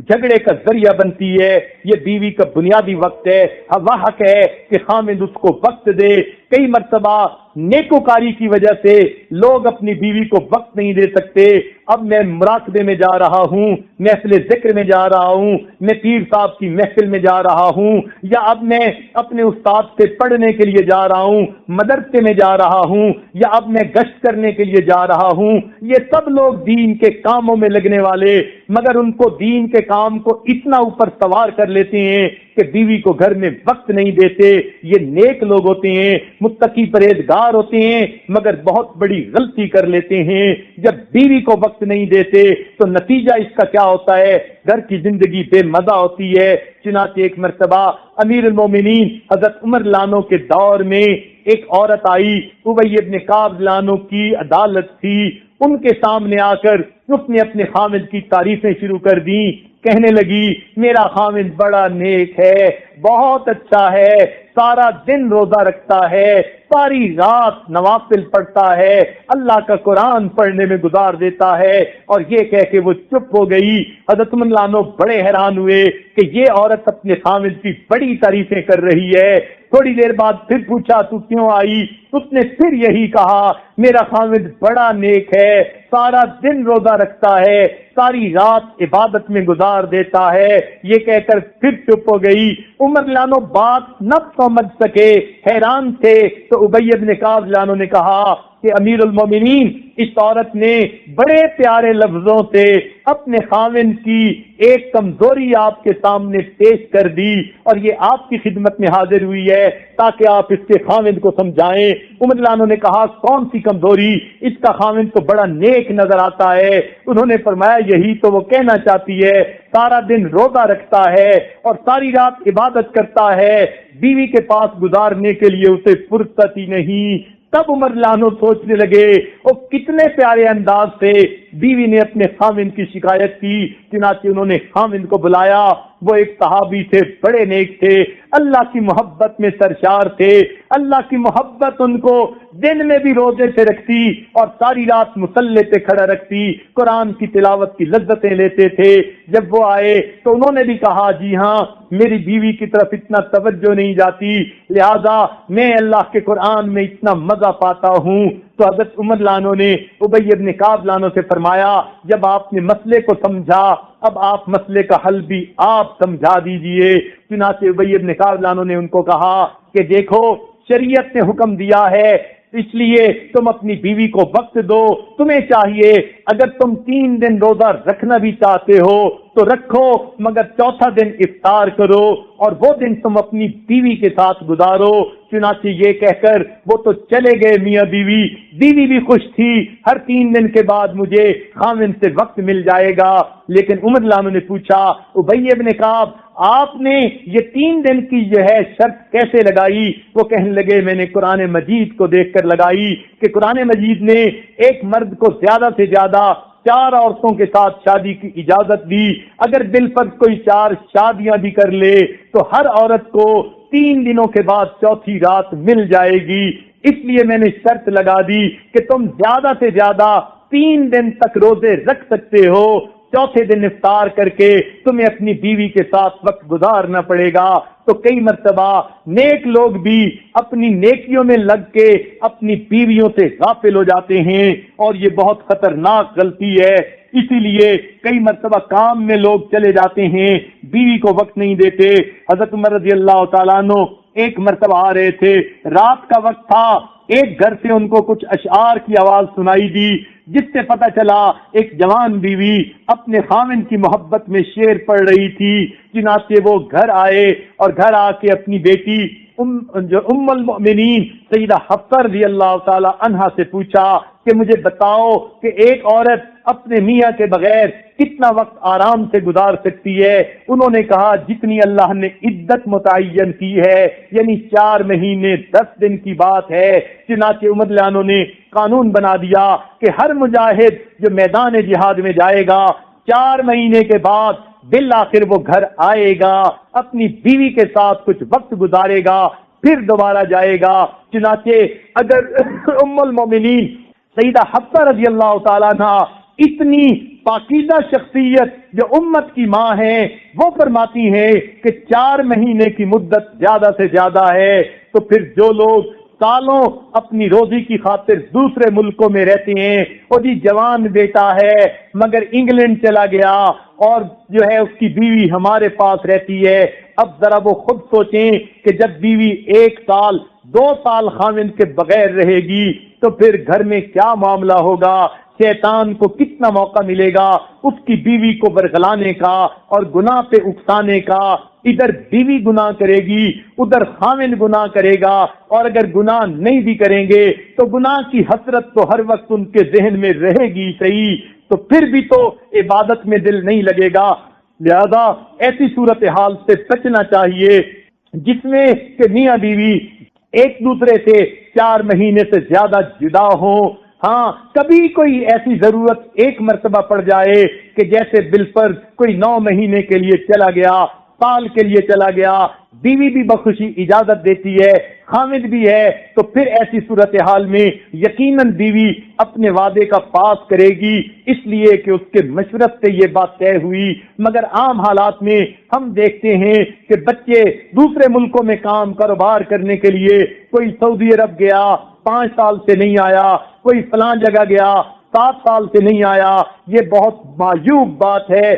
Speaker 2: جھگڑے کا ذریعہ بنتی ہے۔ یہ بیوی کا بنیادی وقت ہے، حق ہے کہ خامد اس کو وقت دے۔ کئی مرتبہ نیکوکاری کی وجہ سے لوگ اپنی بیوی کو وقت نہیں دے سکتے۔ اب میں مراقبے میں جا رہا ہوں، محفل ذکر میں جا رہا ہوں، میں پیر صاحب کی محفل میں جا رہا ہوں، یا اب میں اپنے استاد سے پڑھنے کے لیے جا رہا ہوں، مدرسے میں جا رہا ہوں، یا اب میں گشت کرنے کے لیے جا رہا ہوں۔ یہ سب لوگ دین کے کاموں میں لگنے والے، مگر ان کو دین کے کام کو اتنا اوپر سوار کر لیتے ہیں کہ بیوی کو گھر میں وقت نہیں دیتے۔ یہ نیک لوگ ہوتے ہیں، متقی پرہیزگار ہوتے ہیں، مگر بہت بڑی غلطی کر لیتے ہیں۔ جب بیوی کو وقت نہیں دیتے تو نتیجہ اس کا کیا ہوتا ہے؟ گھر کی زندگی بے مزہ ہوتی ہے۔ چنانچہ ایک مرتبہ امیر المومنین حضرت عمر لانو کے دور میں ایک عورت آئی، ابی بن کعب لانو کی عدالت تھی، ان کے سامنے آ کر اس نے اپنے خامد کی تعریفیں شروع کر دیں، کہنے لگی میرا خامد بڑا نیک ہے، بہت اچھا ہے، سارا دن روزہ رکھتا ہے، ساری رات نوافل پڑھتا ہے، اللہ کا قرآن پڑھنے میں گزار دیتا ہے۔ اور یہ کہہ کے وہ چپ ہو گئی۔ حضرت عمر لانو بڑے حیران ہوئے کہ یہ عورت اپنے خامد کی بڑی تعریفیں کر رہی ہے۔ تھوڑی دیر بعد پھر پوچھا تو کیوں آئی؟ اس نے پھر یہی کہا میرا خامد بڑا نیک ہے، سارا دن روزہ رکھتا ہے، ساری رات عبادت میں گزار دیتا ہے۔ یہ کہہ کر پھر چپ ہو گئی۔ عمر لانو بات نہ سمجھ سکے، حیران تھے، تو ابی بن کعب لانو نے کہا کہ امیر المومنین، اس عورت نے بڑے پیارے لفظوں سے اپنے خاوند کی ایک کمزوری آپ کے سامنے پیش کر دی اور یہ آپ کی خدمت میں حاضر ہوئی ہے تاکہ آپ اس کے خاوند کو سمجھائیں۔ عمر لانو نے کہا کون سی کمزوری؟ اس کا خاوند تو بڑا نیک نظر آتا ہے۔ انہوں نے فرمایا یہی تو وہ کہنا چاہتی ہے، سارا دن روزہ رکھتا ہے اور ساری رات عبادت کرتا ہے، بیوی کے پاس گزارنے کے لیے اسے فرصت ہی نہیں۔ تب عمر لانو سوچنے لگے وہ کتنے پیارے انداز سے بیوی نے اپنے خاوند کی شکایت کی۔ چنانچہ انہوں نے خاوند کو بلایا، وہ ایک صحابی تھے، بڑے نیک تھے، اللہ کی محبت میں سرشار تھے، اللہ کی محبت ان کو دن میں بھی روزے سے رکھتی اور ساری رات مصلی پہ کھڑا رکھتی، قرآن کی تلاوت کی لذتیں لیتے تھے۔ جب وہ آئے تو انہوں نے بھی کہا جی ہاں میری بیوی کی طرف اتنا توجہ نہیں جاتی، لہذا میں اللہ کے قرآن میں اتنا مزہ پاتا ہوں۔ تو حضرت عمر لانو نے ابی بن کعب لانو سے فرمایا جب آپ نے مسئلے کو سمجھا اب آپ مسئلے کا حل بھی آپ سمجھا دیجئے۔ چنانچہ ابی بن کعب لانو نے ان کو کہا کہ دیکھو شریعت نے حکم دیا ہے اس لیے تم اپنی بیوی کو وقت دو، تمہیں چاہیے اگر تم 3 دن روزہ رکھنا بھی چاہتے ہو تو رکھو، مگر چوتھا دن افطار کرو اور وہ دن تم اپنی بیوی کے ساتھ گزارو۔ چنانچہ یہ کہہ کر وہ تو چلے گئے میاں بیوی، بیوی بھی خوش تھی، ہر 3 دن کے بعد مجھے خاوند سے وقت مل جائے گا۔ لیکن عمر لانو نے پوچھا ابی ابن کعب آپ نے یہ 3 دن کی جو ہے شرط کیسے لگائی؟ وہ کہنے لگے میں نے قرآن مجید کو دیکھ کر لگائی کہ قرآن مجید نے ایک مرد کو زیادہ سے زیادہ 4 عورتوں کے ساتھ شادی کی اجازت دی، اگر بالفرض کوئی 4 شادیاں بھی کر لے تو ہر عورت کو 3 دنوں کے بعد چوتھی رات مل جائے گی، اس لیے میں نے شرط لگا دی کہ تم زیادہ سے زیادہ 3 دن تک روزے رکھ سکتے ہو، چوتھے دن افطار کر کے تمہیں اپنی بیوی کے ساتھ وقت گزارنا پڑے گا۔ تو کئی مرتبہ نیک لوگ بھی اپنی نیکیوں میں لگ کے اپنی بیویوں سے غافل ہو جاتے ہیں اور یہ بہت خطرناک غلطی ہے۔ اسی لیے کئی مرتبہ کام میں لوگ چلے جاتے ہیں، بیوی کو وقت نہیں دیتے۔ حضرت عمر رضی اللہ تعالیٰ عنہ ایک مرتبہ آ رہے تھے، رات کا وقت تھا، ایک گھر سے ان کو کچھ اشعار کی آواز سنائی دی، جس سے پتہ چلا ایک جوان بیوی اپنے خاوند کی محبت میں شعر پڑھ رہی تھی۔ چنانچہ وہ گھر آئے اور گھر آ کے اپنی بیٹی ام المؤمنین سیدہ حفصہ رضی اللہ تعالی عنہا سے پوچھا کہ مجھے بتاؤ کہ ایک عورت اپنے میاں کے بغیر کتنا وقت آرام سے گزار سکتی ہے؟ انہوں نے کہا جتنی اللہ نے عدت متعین کی ہے، یعنی 4 مہینے 10 دن کی بات ہے۔ چنانچہ عمر لانوں نے قانون بنا دیا کہ ہر مجاہد جو میدان جہاد میں جائے گا 4 مہینے کے بعد بالآخر وہ گھر آئے گا، اپنی بیوی کے ساتھ کچھ وقت گزارے گا، پھر دوبارہ جائے گا۔ چنانچہ اگر ام المومنین سیدہ حفصہ رضی اللہ تعالیٰ عنہ اتنی پاکیزہ شخصیت جو امت کی ماں ہے، وہ فرماتی ہیں کہ 4 مہینے کی مدت زیادہ سے زیادہ ہے، تو پھر جو لوگ سالوں اپنی روزی کی خاطر دوسرے ملکوں میں رہتے ہیں، وہ جی جوان بیٹا ہے مگر انگلینڈ چلا گیا اور جو ہے اس کی بیوی ہمارے پاس رہتی ہے، اب ذرا وہ خود سوچیں کہ جب بیوی 1 سال 2 سال خاوند کے بغیر رہے گی تو پھر گھر میں کیا معاملہ ہوگا، شیطان کو کتنا موقع ملے گا اس کی بیوی کو برگلانے کا اور گناہ پہ اکسانے کا۔ ادھر بیوی گناہ کرے گی، ادھر خاوند گناہ کرے گا، اور اگر گناہ نہیں بھی کریں گے تو گناہ کی حسرت تو ہر وقت ان کے ذہن میں رہے گی صحیح، تو پھر بھی تو عبادت میں دل نہیں لگے گا۔ لہذا ایسی صورتحال سے بچنا چاہیے جس میں کہ میاں بیوی ایک دوسرے سے 4 مہینے سے زیادہ جدا ہوں۔ ہاں کبھی کوئی ایسی ضرورت ایک مرتبہ پڑ جائے کہ جیسے بالفرض کوئی 9 مہینے کے لیے چلا گیا، سال کے لیے چلا گیا، بیوی بھی بخوشی اجازت دیتی ہے، خامد بھی ہے، تو پھر ایسی صورتحال میں یقیناً بیوی اپنے وعدے کا پاس کرے گی، اس لیے کہ اس کے مشورت سے یہ بات طے ہوئی۔ مگر عام حالات میں ہم دیکھتے ہیں کہ بچے دوسرے ملکوں میں کام کاروبار کرنے کے لیے، کوئی سعودی عرب گیا 5 سال سے نہیں آیا، کوئی فلاں جگہ گیا 7 سال سے نہیں آیا، یہ بہت معیوب بات ہے،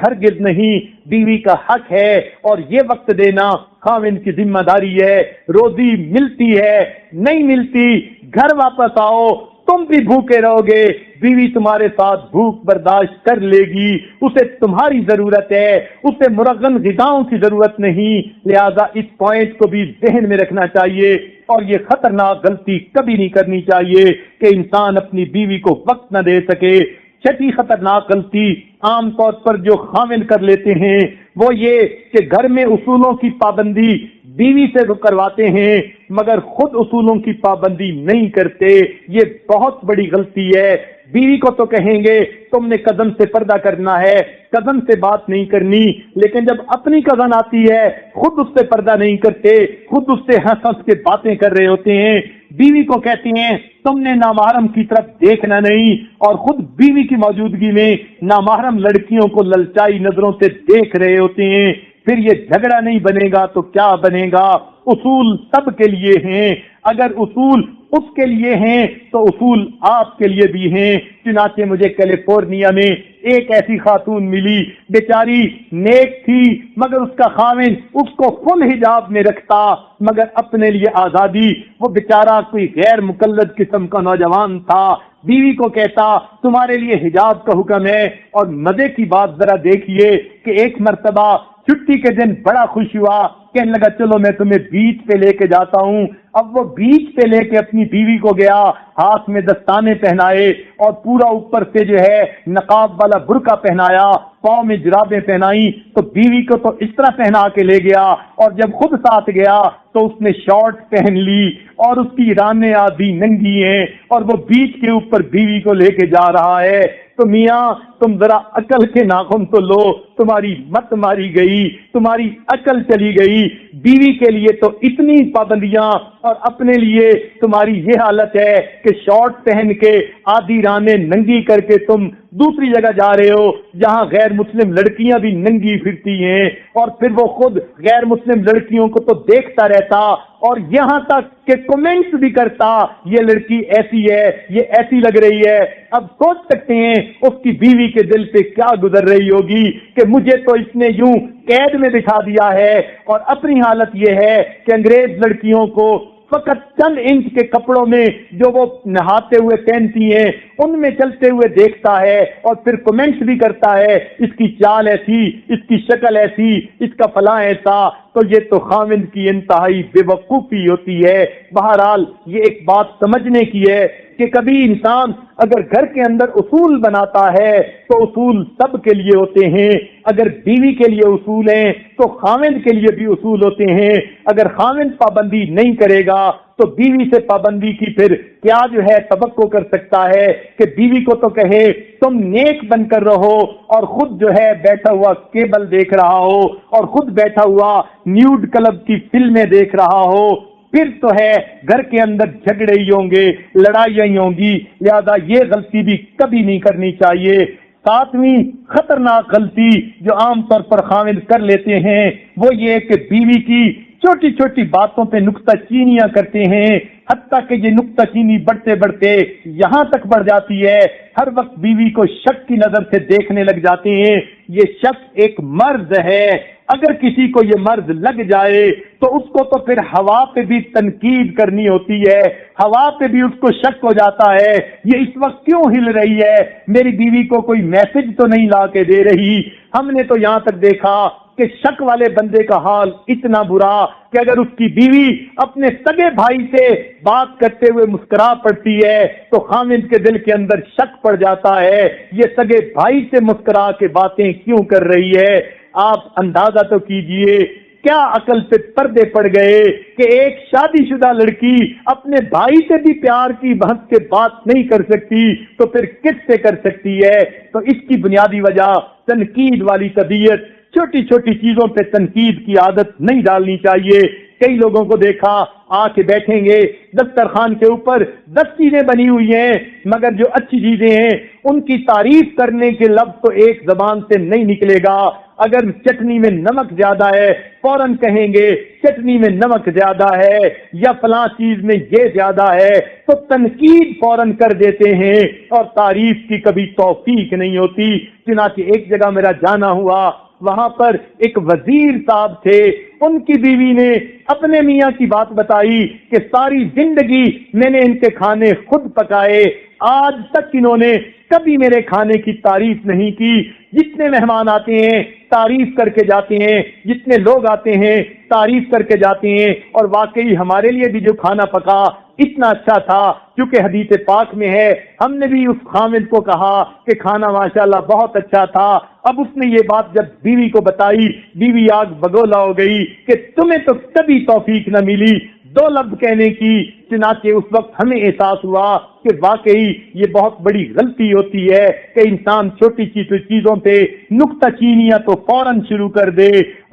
Speaker 2: ہرگز نہیں۔ بیوی کا حق ہے اور یہ وقت دینا خاوند کی ذمہ داری ہے۔ روزی ملتی ہے نہیں ملتی، گھر واپس آؤ، تم بھی بھوکے رہو گے، بیوی تمہارے ساتھ بھوک برداشت کر لے گی، اسے تمہاری ضرورت ہے، اسے مرغن غذاؤں کی ضرورت نہیں۔ لہذا اس پوائنٹ کو بھی ذہن میں رکھنا چاہیے، اور یہ خطرناک غلطی کبھی نہیں کرنی چاہیے کہ انسان اپنی بیوی کو وقت نہ دے سکے۔ چھٹی خطرناک غلطی عام طور پر جو خاوند کر لیتے ہیں وہ یہ کہ گھر میں اصولوں کی پابندی بیوی سے کرواتے ہیں مگر خود اصولوں کی پابندی نہیں کرتے۔ یہ بہت بڑی غلطی ہے۔ بیوی کو تو کہیں گے تم نے کزن سے پردہ کرنا ہے، کزن سے بات نہیں کرنی، لیکن جب اپنی کزن آتی ہے خود اس سے پردہ نہیں کرتے، خود اس سے ہنس ہنس کے باتیں کر رہے ہوتے ہیں۔ بیوی کو کہتی ہیں تم نے نامحرم کی طرف دیکھنا نہیں، اور خود بیوی کی موجودگی میں نامحرم لڑکیوں کو للچائی نظروں سے دیکھ رہے ہوتے ہیں۔ پھر یہ جھگڑا نہیں بنے گا تو کیا بنے گا؟ اصول سب کے لیے ہیں، اگر اصول اس کے لیے ہیں تو اصول آپ کے لیے بھی ہیں۔ چنانچہ مجھے کیلیفورنیا میں ایک ایسی خاتون ملی، بیچاری نیک تھی مگر اس کا خاوند اس کو فل حجاب میں رکھتا مگر اپنے لیے آزادی، وہ بیچارہ کوئی غیر مقلد قسم کا نوجوان تھا۔ بیوی کو کہتا تمہارے لیے حجاب کا حکم ہے، اور مزے کی بات ذرا دیکھیے کہ ایک مرتبہ چھٹی کے دن بڑا خوش ہوا، کہنے لگا چلو میں تمہیں بیچ پہ لے کے جاتا ہوں۔ اب وہ بیچ پہ لے کے اپنی بیوی کو گیا، ہاتھ میں دستانے پہنائے اور پورا اوپر سے جو ہے نقاب والا برقع پہنایا، پاؤں میں جرابیں پہنائی، تو بیوی کو تو اس طرح پہنا کے لے گیا، اور جب خود ساتھ گیا تو اس نے شارٹ پہن لی اور اس کی رانیں آدھی ننگی ہیں، اور وہ بیچ کے اوپر بیوی کو لے کے جا رہا ہے۔ تو میاں تم ذرا عقل کے ناخن تو لو، تمہاری مت ماری گئی، تمہاری عقل چلی گئی۔ بیوی کے لیے تو اتنی پابندیاں، اور اپنے لیے تمہاری یہ حالت ہے کہ شارٹ پہن کے آدھی رانیں ننگی کر کے تم دوسری جگہ جا رہے ہو جہاں غیر مسلم لڑکیاں بھی ننگی پھرتی ہیں، اور پھر وہ خود غیر مسلم لڑکیوں کو تو دیکھتا رہتا اور یہاں تک کہ کمنٹس بھی کرتا یہ لڑکی ایسی ہے، یہ ایسی لگ رہی ہے۔ اب سوچ سکتے ہیں اس کی بیوی کے دل پہ کیا گزر رہی ہوگی کہ مجھے تو اس نے یوں قید میں بٹھا دیا ہے، اور اپنی حالت یہ ہے کہ انگریز لڑکیوں کو فقط چند انچ کے کپڑوں میں جو وہ نہاتے ہوئے پہنتی ہیں ان میں چلتے ہوئے دیکھتا ہے اور پھر کمنٹس بھی کرتا ہے اس کی چال ایسی، اس کی شکل ایسی، اس کا فلاں ایسا، تو یہ تو خاوند کی انتہائی بے وقوفی ہوتی ہے۔ بہرحال یہ ایک بات سمجھنے کی ہے کہ کبھی انسان اگر گھر کے اندر اصول بناتا ہے تو اصول سب کے لیے ہوتے ہیں، اگر بیوی کے لیے اصول ہیں تو خاوند کے لیے بھی اصول ہوتے ہیں۔ اگر خاوند پابندی نہیں کرے گا تو بیوی سے پابندی کی پھر کیا جو ہے توقع کر سکتا ہے کہ بیوی کو تو کہے تم نیک بن کر رہو اور خود جو ہے بیٹھا ہوا کیبل دیکھ رہا ہو اور خود بیٹھا ہوا نیوڈ کلب کی فلمیں دیکھ رہا ہو، پھر تو ہے گھر کے اندر جھگڑے ہی ہوں گے، لڑائیاں ہی ہوں گی۔ لہذا یہ غلطی بھی کبھی نہیں کرنی چاہیے۔ ساتویں خطرناک غلطی جو عام طور پر خاوند کر لیتے ہیں وہ یہ کہ بیوی کی چھوٹی چھوٹی باتوں پہ نکتہ چینیاں کرتے ہیں، حتیٰ کہ یہ نکتہ چینی بڑھتے بڑھتے یہاں تک بڑھ جاتی ہے ہر وقت بیوی کو شک کی نظر سے دیکھنے لگ جاتے ہیں۔ یہ شک ایک مرض ہے، اگر کسی کو یہ مرض لگ جائے تو اس کو تو پھر ہوا پہ بھی تنقید کرنی ہوتی ہے، ہوا پہ بھی اس کو شک ہو جاتا ہے یہ اس وقت کیوں ہل رہی ہے، میری بیوی کو کوئی میسج تو نہیں لا کے دے رہی۔ ہم نے تو یہاں تک دیکھا کہ شک والے بندے کا حال اتنا برا کہ اگر اس کی بیوی اپنے سگے بھائی سے بات کرتے ہوئے مسکرا پڑتی ہے تو خاوند کے دل کے اندر شک پڑ جاتا ہے یہ سگے بھائی سے مسکرا کے باتیں کیوں کر رہی ہے۔ آپ اندازہ تو کیجئے کیا عقل پہ پردے پڑ گئے کہ ایک شادی شدہ لڑکی اپنے بھائی سے بھی پیار کی بحث کے بات نہیں کر سکتی تو پھر کس سے کر سکتی ہے؟ تو اس کی بنیادی وجہ تنقید والی طبیعت، چھوٹی چھوٹی چیزوں پہ تنقید کی عادت نہیں ڈالنی چاہیے۔ کئی لوگوں کو دیکھا آ کے بیٹھیں گے دسترخوان کے اوپر 10 چیزیں بنی ہوئی ہیں مگر جو اچھی چیزیں ہیں ان کی تعریف کرنے کے لفظ تو ایک زبان سے نہیں نکلے گا۔ اگر چٹنی میں نمک زیادہ ہے فوراً کہیں گے چٹنی میں نمک زیادہ ہے یا فلاں چیز میں یہ زیادہ ہے، تو تنقید فوراً کر دیتے ہیں اور تعریف کی کبھی توفیق نہیں ہوتی۔ چنانچہ ایک جگہ میرا جانا ہوا، وہاں پر ایک وزیر صاحب تھے، ان کی بیوی نے اپنے میاں کی بات بتائی کہ ساری زندگی میں نے ان کے کھانے خود پکائے، آج تک انہوں نے کبھی میرے کھانے کی تعریف نہیں کی۔ جتنے مہمان آتے ہیں تعریف کر کے جاتے ہیں، جتنے لوگ آتے ہیں تعریف کر کے جاتے ہیں، اور واقعی ہمارے لیے بھی جو کھانا پکا اتنا اچھا تھا، کیونکہ حدیث پاک میں ہے ہم نے بھی اس خامد کو کہا کہ کھانا ماشاءاللہ بہت اچھا تھا۔ اب اس نے یہ بات جب بیوی کو بتائی، بیوی آگ بگولا ہو گئی کہ تمہیں تو کبھی توفیق نہ ملی 2 لفظ کہنے کی۔ چنانچہ اس وقت ہمیں احساس ہوا کہ واقعی یہ بہت بڑی غلطی ہوتی ہے کہ انسان چھوٹی چیزوں پہ نکتہ چینیاں تو فوراً شروع کر دے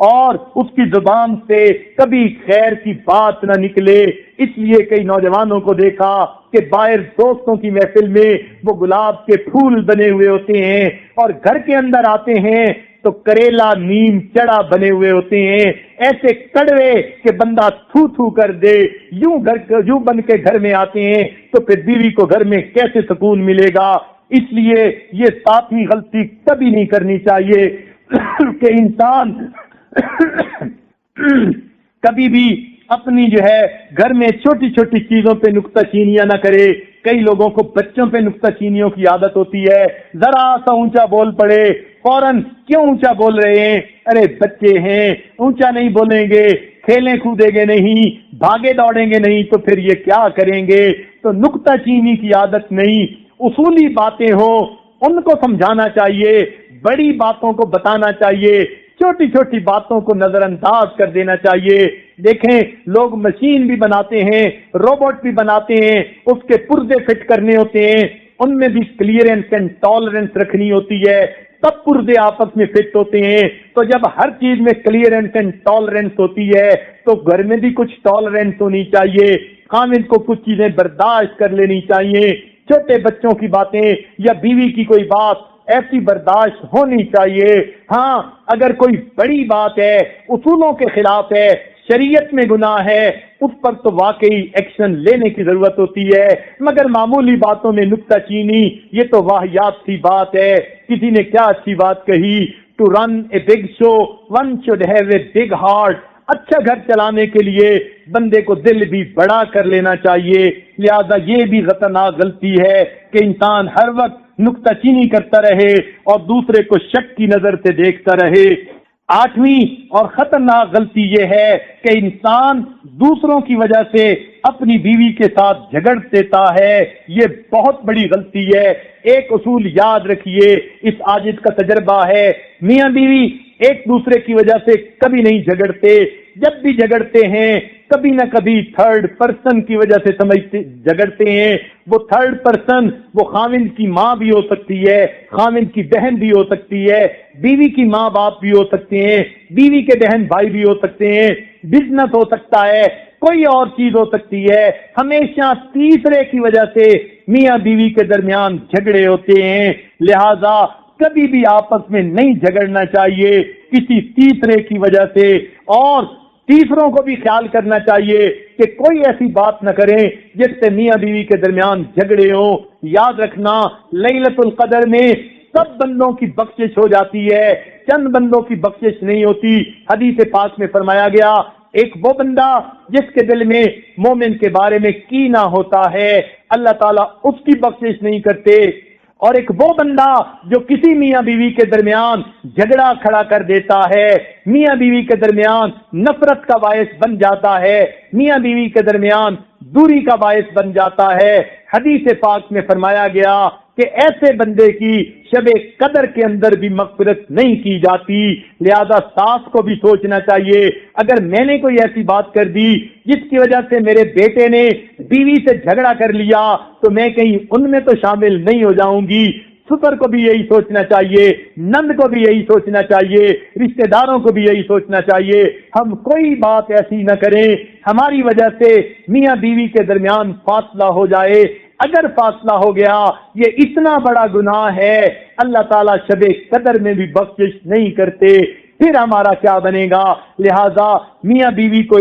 Speaker 2: اور اس کی زبان سے کبھی خیر کی بات نہ نکلے۔ اس لیے کئی نوجوانوں کو دیکھا کہ باہر دوستوں کی محفل میں وہ گلاب کے پھول بنے ہوئے ہوتے ہیں اور گھر کے اندر آتے ہیں تو کریلا نیم چڑا بنے ہوئے ہوتے ہیں، ایسے کڑوے کہ بندہ تھو تھو کر دے، یوں بن کے گھر میں آتے ہیں تو پھر بیوی کو گھر میں کیسے سکون ملے گا؟ اس لیے یہ 7ویں غلطی کبھی نہیں کرنی چاہیے کہ انسان کبھی بھی اپنی جو ہے گھر میں چھوٹی چھوٹی چیزوں پہ نکتہ چینیاں نہ کرے۔ کئی لوگوں کو بچوں پہ نکتہ چینیوں کی عادت ہوتی ہے، ذرا سا اونچا بول پڑے فوراً کیوں اونچا بول رہے ہیں، ارے بچے ہیں اونچا نہیں بولیں گے، کھیلیں کودیں گے نہیں، بھاگے دوڑیں گے نہیں تو پھر یہ کیا کریں گے؟ تو نکتہ چینی کی عادت نہیں، اصولی باتیں ہوں ان کو سمجھانا چاہیے، بڑی باتوں کو بتانا چاہیے، چھوٹی چھوٹی باتوں کو نظر انداز کر دینا چاہیے۔ دیکھیں لوگ مشین بھی بناتے ہیں، روبوٹ بھی بناتے ہیں، اس کے پرزے فٹ کرنے ہوتے ہیں، ان میں بھی کلیئرنس اینڈ ٹالرنس رکھنی ہوتی ہے، تب پرزے آپس میں فٹ ہوتے ہیں۔ تو جب ہر چیز میں کلیئرنس اینڈ ٹالرنس ہوتی ہے تو گھر میں بھی کچھ ٹالرنس ہونی چاہیے، خامد کو کچھ چیزیں برداشت کر لینی چاہیے، چھوٹے بچوں کی باتیں یا بیوی کی کوئی بات ایسی برداشت ہونی چاہیے۔ ہاں اگر کوئی بڑی بات ہے، اصولوں کے خلاف ہے، شریعت میں گناہ ہے، اس پر تو واقعی ایکشن لینے کی ضرورت ہوتی ہے، مگر معمولی باتوں میں نکتہ چینی یہ تو واہیات سی بات ہے۔ کسی نے کیا اچھی بات کہی، to run a big show one should have a big heart. اچھا گھر چلانے کے لیے بندے کو دل بھی بڑا کر لینا چاہیے. لہذا یہ بھی خطرناک غلطی ہے کہ انسان ہر وقت نکتہ چینی کرتا رہے اور دوسرے کو شک کی نظر سے دیکھتا رہے. 8ویں اور خطرناک غلطی یہ ہے کہ انسان دوسروں کی وجہ سے اپنی بیوی کے ساتھ جھگڑ دیتا ہے. یہ بہت بڑی غلطی ہے. ایک اصول یاد رکھیے، اس عاجز کا تجربہ ہے، میاں بیوی ایک دوسرے کی وجہ سے کبھی نہیں جھگڑتے. جب بھی جھگڑتے ہیں کبھی نہ کبھی تھرڈ پرسن کی وجہ سے جھگڑتے ہیں. وہ تھرڈ پرسن وہ خاوند کی ماں بھی ہو سکتی ہے، خاوند کی بہن بھی ہو سکتی ہے، بیوی کی ماں باپ بھی ہو سکتے ہیں، بیوی کے بہن بھائی بھی ہو سکتے ہیں، بزنس ہو سکتا ہے، کوئی اور چیز ہو سکتی ہے. ہمیشہ تیسرے کی وجہ سے میاں بیوی کے درمیان جھگڑے ہوتے ہیں. لہذا کبھی بھی آپس میں نہیں جھگڑنا چاہیے کسی تیسرے کی وجہ سے، اور تیسروں کو بھی خیال کرنا چاہیے کہ کوئی ایسی بات نہ کریں جس سے میاں بیوی کے درمیان جھگڑے ہوں. یاد رکھنا، لیلۃ القدر میں سب بندوں کی بخشش ہو جاتی ہے، چند بندوں کی بخشش نہیں ہوتی. حدیث پاک میں فرمایا گیا، ایک وہ بندہ جس کے دل میں مومن کے بارے میں کینہ ہوتا ہے اللہ تعالیٰ اس کی بخشش نہیں کرتے، اور ایک وہ بندہ جو کسی میاں بیوی کے درمیان جھگڑا کھڑا کر دیتا ہے، میاں بیوی کے درمیان نفرت کا باعث بن جاتا ہے، میاں بیوی کے درمیان دوری کا باعث بن جاتا ہے. حدیث پاک میں فرمایا گیا کہ ایسے بندے کی شب قدر کے اندر بھی مغفرت نہیں کی جاتی. لہذا ساس کو بھی سوچنا چاہیے، اگر میں نے کوئی ایسی بات کر دی جس کی وجہ سے میرے بیٹے نے بیوی سے جھگڑا کر لیا تو میں کہیں ان میں تو شامل نہیں ہو جاؤں گی. سسر کو بھی یہی سوچنا چاہیے، نند کو بھی یہی سوچنا چاہیے، رشتہ داروں کو بھی یہی سوچنا چاہیے. ہم کوئی بات ایسی نہ کریں ہماری وجہ سے میاں بیوی کے درمیان فاصلہ ہو جائے. اگر فاصلہ ہو گیا یہ اتنا بڑا گناہ ہے، اللہ تعالیٰ شب قدر میں بھی بخشش نہیں کرتے. پھر ہمارا کیا بنے گا؟ لہذا میاں بیوی کو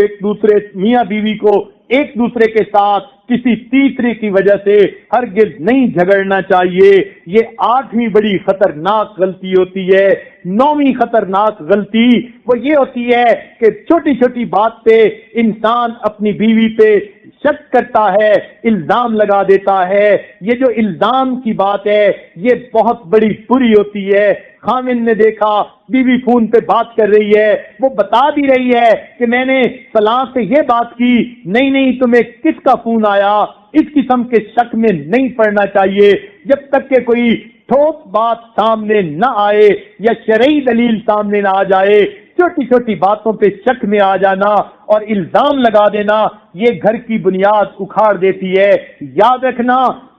Speaker 2: ایک دوسرے کے ساتھ کسی تیسرے کی وجہ سے ہرگز نہیں جھگڑنا چاہیے. یہ 8ویں بڑی خطرناک غلطی ہوتی ہے. 9ویں خطرناک غلطی وہ یہ ہوتی ہے کہ چھوٹی چھوٹی بات پہ انسان اپنی بیوی پہ شک کرتا ہے، الزام لگا دیتا ہے. یہ جو الزام کی بات ہے یہ بہت بڑی بری ہوتی ہے. خاوند نے دیکھا بیوی فون پہ بات کر رہی ہے، وہ بتا بھی رہی ہے کہ میں نے فلاں سے یہ بات کی، نہیں تمہیں کس کا فون آیا. اس قسم کے شک میں نہیں پڑنا چاہیے جب تک کہ کوئی ٹھوس بات سامنے نہ آئے یا شرعی دلیل سامنے نہ آ جائے. چھوٹی چھوٹی باتوں پہ شک میں آ جانا اور الزام لگا دینا یہ گھر کی بنیاد اکھاڑ دیتی ہے. یاد رکھنا،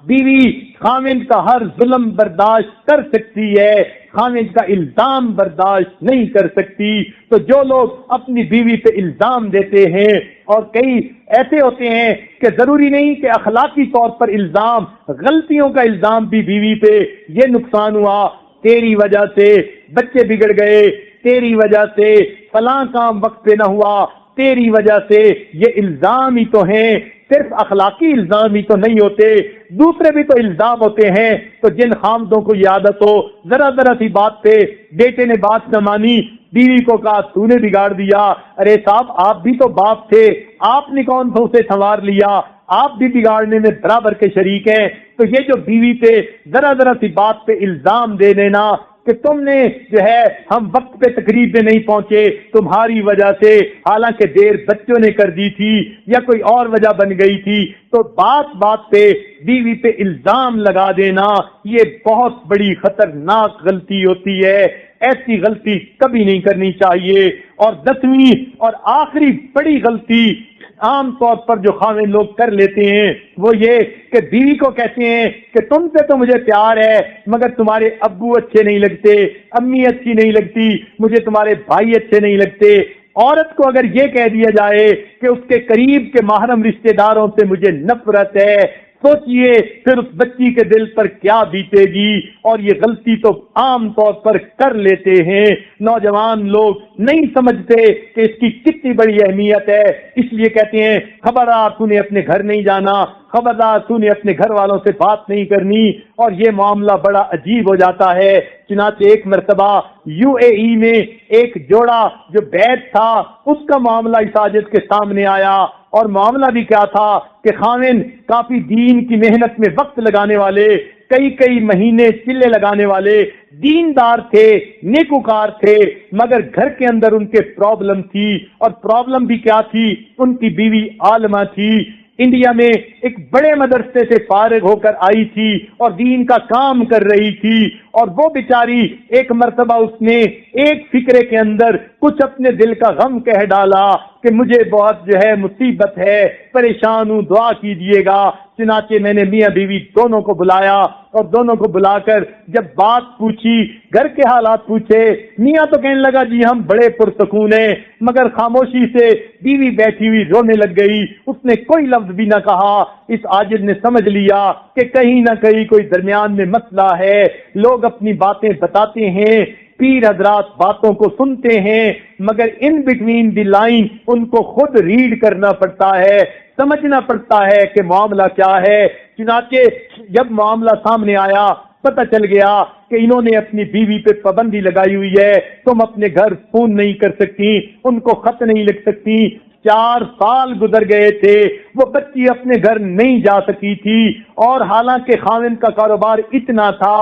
Speaker 2: بیوی خاوند کا ہر ظلم برداشت کر سکتی ہے، خاوند کا الزام برداشت نہیں کر سکتی. تو جو لوگ اپنی بیوی پہ الزام دیتے ہیں، اور کئی ایسے ہوتے ہیں کہ ضروری نہیں کہ اخلاقی طور پر الزام، غلطیوں کا الزام بھی بیوی پہ، یہ نقصان ہوا تیری وجہ سے، بچے بگڑ گئے تیری وجہ سے، فلاں کام وقت پہ نہ ہوا تیری وجہ سے. یہ الزام ہی تو ہیں، صرف اخلاقی الزام ہی تو نہیں ہوتے، دوسرے بھی تو الزام ہوتے ہیں. تو جن خامدوں کو یہ عادت ہو ذرا سی بات پہ بیٹے نے بات نہ مانی، بیوی کو کہا تو نے بگاڑ دیا، ارے صاحب آپ بھی تو باپ تھے، آپ نے کون سا اسے سنوار لیا، آپ بھی بگاڑنے میں برابر کے شریک ہیں. تو یہ جو بیوی پہ ذرا سی بات پہ الزام دے دینا کہ تم نے جو ہے ہم وقت پہ تقریب میں نہیں پہنچے تمہاری وجہ سے، حالانکہ دیر بچوں نے کر دی تھی یا کوئی اور وجہ بن گئی تھی، تو بات پہ بیوی پہ الزام لگا دینا یہ بہت بڑی خطرناک غلطی ہوتی ہے. ایسی غلطی کبھی نہیں کرنی چاہیے. اور 10ویں اور آخری بڑی غلطی عام طور پر جو خاوند لوگ کر لیتے ہیں وہ یہ کہ بیوی کو کہتے ہیں کہ تم سے تو مجھے پیار ہے مگر تمہارے ابو اچھے نہیں لگتے، امی اچھی نہیں لگتی، مجھے تمہارے بھائی اچھے نہیں لگتے. عورت کو اگر یہ کہہ دیا جائے کہ اس کے قریب کے محرم رشتہ داروں سے مجھے نفرت ہے، سوچئے پھر اس بچی کے دل پر کیا بیتے گی. اور یہ غلطی تو عام طور پر کر لیتے ہیں. نوجوان لوگ نہیں سمجھتے کہ اس کی کتنی بڑی اہمیت ہے، اس لیے کہتے ہیں خبردار تو نے اپنے گھر نہیں جانا، خبردار تو نے اپنے گھر والوں سے بات نہیں کرنی. اور یہ معاملہ بڑا عجیب ہو جاتا ہے. چنانچہ ایک مرتبہ UAE میں ایک جوڑا جو بیت تھا اس کا معاملہ اس حاجت کے سامنے آیا، اور معاملہ بھی کیا تھا کہ خاوند کافی دین کی محنت میں وقت لگانے والے، کئی مہینے چلے لگانے والے، دیندار تھے، نیکوکار تھے، مگر گھر کے اندر ان کے پرابلم تھی، اور پرابلم بھی کیا تھی؟ ان کی بیوی عالمہ تھی، انڈیا میں ایک بڑے مدرسے سے فارغ ہو کر آئی تھی اور دین کا کام کر رہی تھی، اور وہ بیچاری ایک مرتبہ اس نے ایک فکرے کے اندر کچھ اپنے دل کا غم کہہ ڈالا کہ مجھے بہت جو ہے مصیبت ہے، پریشان ہوں، دعا کیجیے گا۔ چنانچہ میں نے میاں بیوی دونوں کو بلایا، اور دونوں کو بلا کر جب بات پوچھی، گھر کے حالات پوچھے، میاں تو کہنے لگا جی ہم بڑے پرسکون ہیں، مگر خاموشی سے بیوی بیٹھی ہوئی رونے لگ گئی، اس نے کوئی لفظ بھی نہ کہا۔ اس عاجز نے سمجھ لیا کہ کہیں نہ کہیں کوئی درمیان میں مسئلہ ہے، لوگ اپنی باتیں بتاتے ہیں، پیر حضرات باتوں کو سنتے ہیں، مگر ان بٹوین دی لائن ان کو خود ریڈ کرنا پڑتا ہے، سمجھنا پڑتا ہے کہ معاملہ کیا ہے۔ چنانچہ جب معاملہ سامنے آیا، پتہ چل گیا کہ انہوں نے اپنی بیوی پہ پابندی لگائی ہوئی ہے، تم اپنے گھر فون نہیں کر سکتی، ان کو خط نہیں لکھ سکتی۔ 4 سال گزر گئے تھے، وہ بچی اپنے گھر نہیں جا سکی تھی، اور حالانکہ خاوند کا کاروبار اتنا تھا،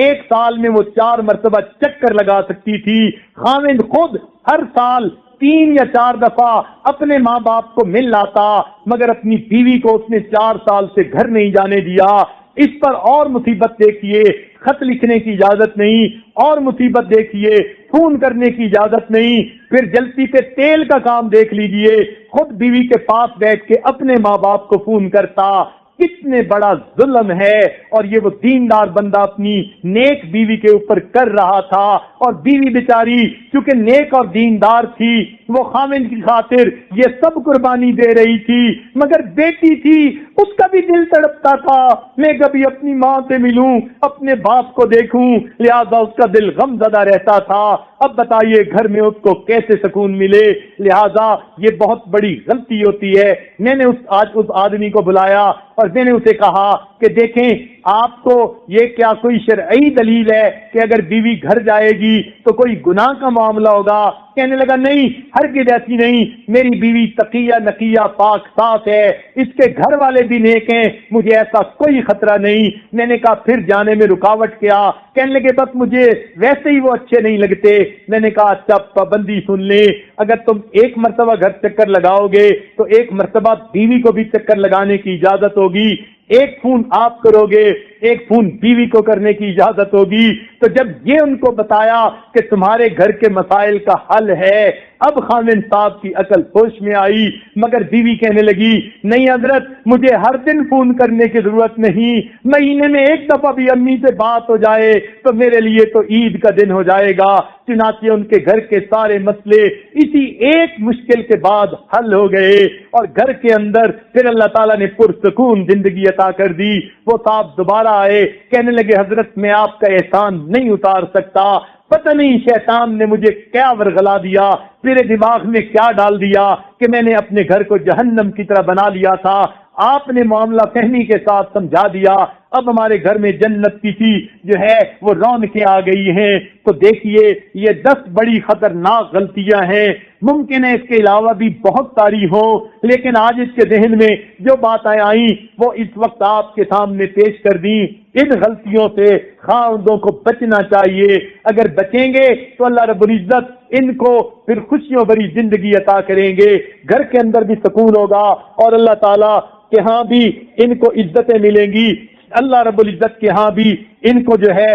Speaker 2: 1 سال میں وہ 4 مرتبہ چکر لگا سکتی تھی۔ خاوند خود ہر سال 3 یا 4 دفعہ اپنے ماں باپ کو مل لاتا، مگر اپنی بیوی کو اس نے 4 سال سے گھر نہیں جانے دیا۔ اس پر اور مصیبت دیکھیے، خط لکھنے کی اجازت نہیں، اور مصیبت دیکھیے، فون کرنے کی اجازت نہیں، پھر جلتی پہ تیل کا کام دیکھ لیجئے، خود بیوی کے پاس بیٹھ کے اپنے ماں باپ کو فون کرتا۔ کتنے بڑا ظلم ہے، اور یہ وہ دیندار بندہ اپنی نیک بیوی کے اوپر کر رہا تھا، اور بیوی بیچاری چونکہ نیک اور دیندار تھی، وہ خاوند کی خاطر یہ سب قربانی دے رہی تھی، مگر بیٹی تھی، اس کا بھی دل تڑپتا تھا میں کبھی اپنی ماں سے ملوں، اپنے باپ کو دیکھوں، لہذا اس کا دل غم زدہ رہتا تھا۔ اب بتائیے گھر میں اس کو کیسے سکون ملے؟ لہذا یہ بہت بڑی غلطی ہوتی ہے۔ میں نے اس آدمی کو بلایا اور میں نے اسے کہا کہ دیکھیں آپ کو یہ کیا کوئی شرعی دلیل ہے کہ اگر بیوی گھر جائے گی تو کوئی گناہ کا معاملہ ہوگا؟ کہنے لگا نہیں، ہرگز ایسی نہیں، میری بیوی تقیہ نقیہ پاک صاف ہے، اس کے گھر والے بھی نیک ہیں، مجھے ایسا کوئی خطرہ نہیں۔ میں نے کہا پھر جانے میں رکاوٹ کیا؟ کہنے لگے بس مجھے ویسے ہی وہ اچھے نہیں لگتے۔ میں نے کہا اچھا پابندی سن لیں، اگر تم 1 مرتبہ گھر چکر لگاؤ گے تو 1 مرتبہ بیوی کو بھی چکر لگانے کی اجازت ہوگی، 1 فون آپ کرو گے، 1 فون بیوی کو کرنے کی اجازت ہوگی۔ تو جب یہ ان کو بتایا کہ تمہارے گھر کے مسائل کا حل ہے، اب خاوند صاحب کی عقل ہوش میں آئی، مگر بیوی کہنے لگی نہیں حضرت مجھے ہر دن فون کرنے کی ضرورت نہیں، مہینے میں 1 دفعہ بھی امی سے بات ہو جائے تو میرے لیے تو عید کا دن ہو جائے گا۔ چنانچہ ان کے گھر کے سارے مسئلے اسی ایک مشکل کے بعد حل ہو گئے، اور گھر کے اندر پھر اللہ تعالیٰ نے پرسکون زندگی عطا کر دی۔ وہ صاحب دوبارہ آئے، کہنے لگے حضرت میں آپ کا احسان نہیں اتار سکتا، پتہ نہیں شیطان نے مجھے کیا ورغلا دیا، میرے دماغ میں کیا ڈال دیا کہ میں نے اپنے گھر کو جہنم کی طرح بنا لیا تھا، آپ نے معاملہ فہمی کے ساتھ سمجھا دیا، اب ہمارے گھر میں جنت کی سی جو ہے وہ رونقیں آ گئی ہیں۔ تو دیکھیے یہ 10 بڑی خطرناک غلطیاں ہیں، ممکن ہے اس کے علاوہ بھی بہت ساری ہوں، لیکن آج اس کے ذہن میں جو باتیں آئیں وہ اس وقت آپ کے سامنے پیش کر دیں۔ ان غلطیوں سے خاوندوں کو بچنا چاہیے، اگر بچیں گے تو اللہ رب العزت ان کو پھر خوشیوں بھری زندگی عطا کریں گے، گھر کے اندر بھی سکون ہوگا، اور اللہ تعالیٰ کہ ہاں بھی ان کو عزتیں ملیں گی، اللہ رب العزت کے ہاں بھی ان کو جو ہے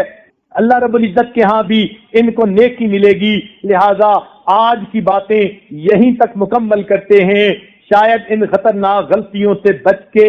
Speaker 2: اللہ رب العزت کے ہاں بھی ان کو نیکی ملے گی۔ لہذا آج کی باتیں یہیں تک مکمل کرتے ہیں، شاید ان خطرناک غلطیوں سے بچ کے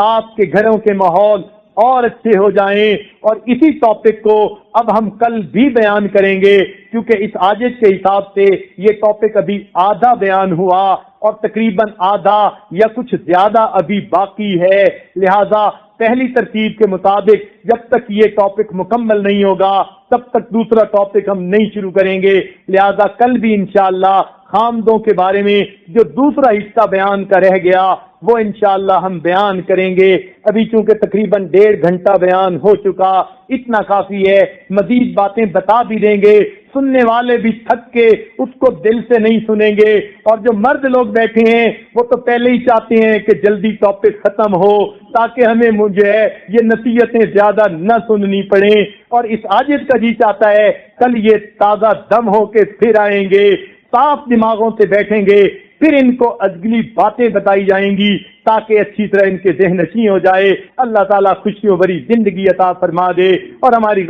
Speaker 2: آپ کے گھروں کے ماحول اور اچھے ہو جائیں، اور اسی ٹاپک کو اب ہم کل بھی بیان کریں گے، کیونکہ اس عاجز کے حساب سے یہ ٹاپک ابھی آدھا بیان ہوا اور تقریباً آدھا یا کچھ زیادہ ابھی باقی ہے۔ لہذا پہلی ترتیب کے مطابق جب تک یہ ٹاپک مکمل نہیں ہوگا تب تک دوسرا ٹاپک ہم نہیں شروع کریں گے۔ لہذا کل بھی انشاءاللہ خامدوں کے بارے میں جو دوسرا حصہ بیان کا رہ گیا وہ انشاءاللہ ہم بیان کریں گے. ابھی چونکہ تقریباً 1.5 گھنٹہ بیان ہو چکا، اتنا کافی ہے. مزید باتیں بتا بھی دیں گے، سننے والے بھی تھک کے اس کو دل سے نہیں سنیں گے، اور جو مرد لوگ بیٹھے ہیں وہ تو پہلے ہی چاہتے ہیں کہ جلدی ٹاپک ختم ہو تاکہ ہمیں مجھے یہ نصیحتیں زیادہ نہ سننی پڑیں. اور اس عاجز کا جی چاہتا ہے کل یہ تازہ دم ہو کے پھر آئیں گے، صاف دماغوں سے بیٹھیں گے، پھر ان کو اگلی باتیں بتائی جائیں گی تاکہ اچھی طرح ان کے ذہن نشیں ہو جائے. اللہ تعالیٰ خوشیوں بھری زندگی عطا فرما دے اور ہماری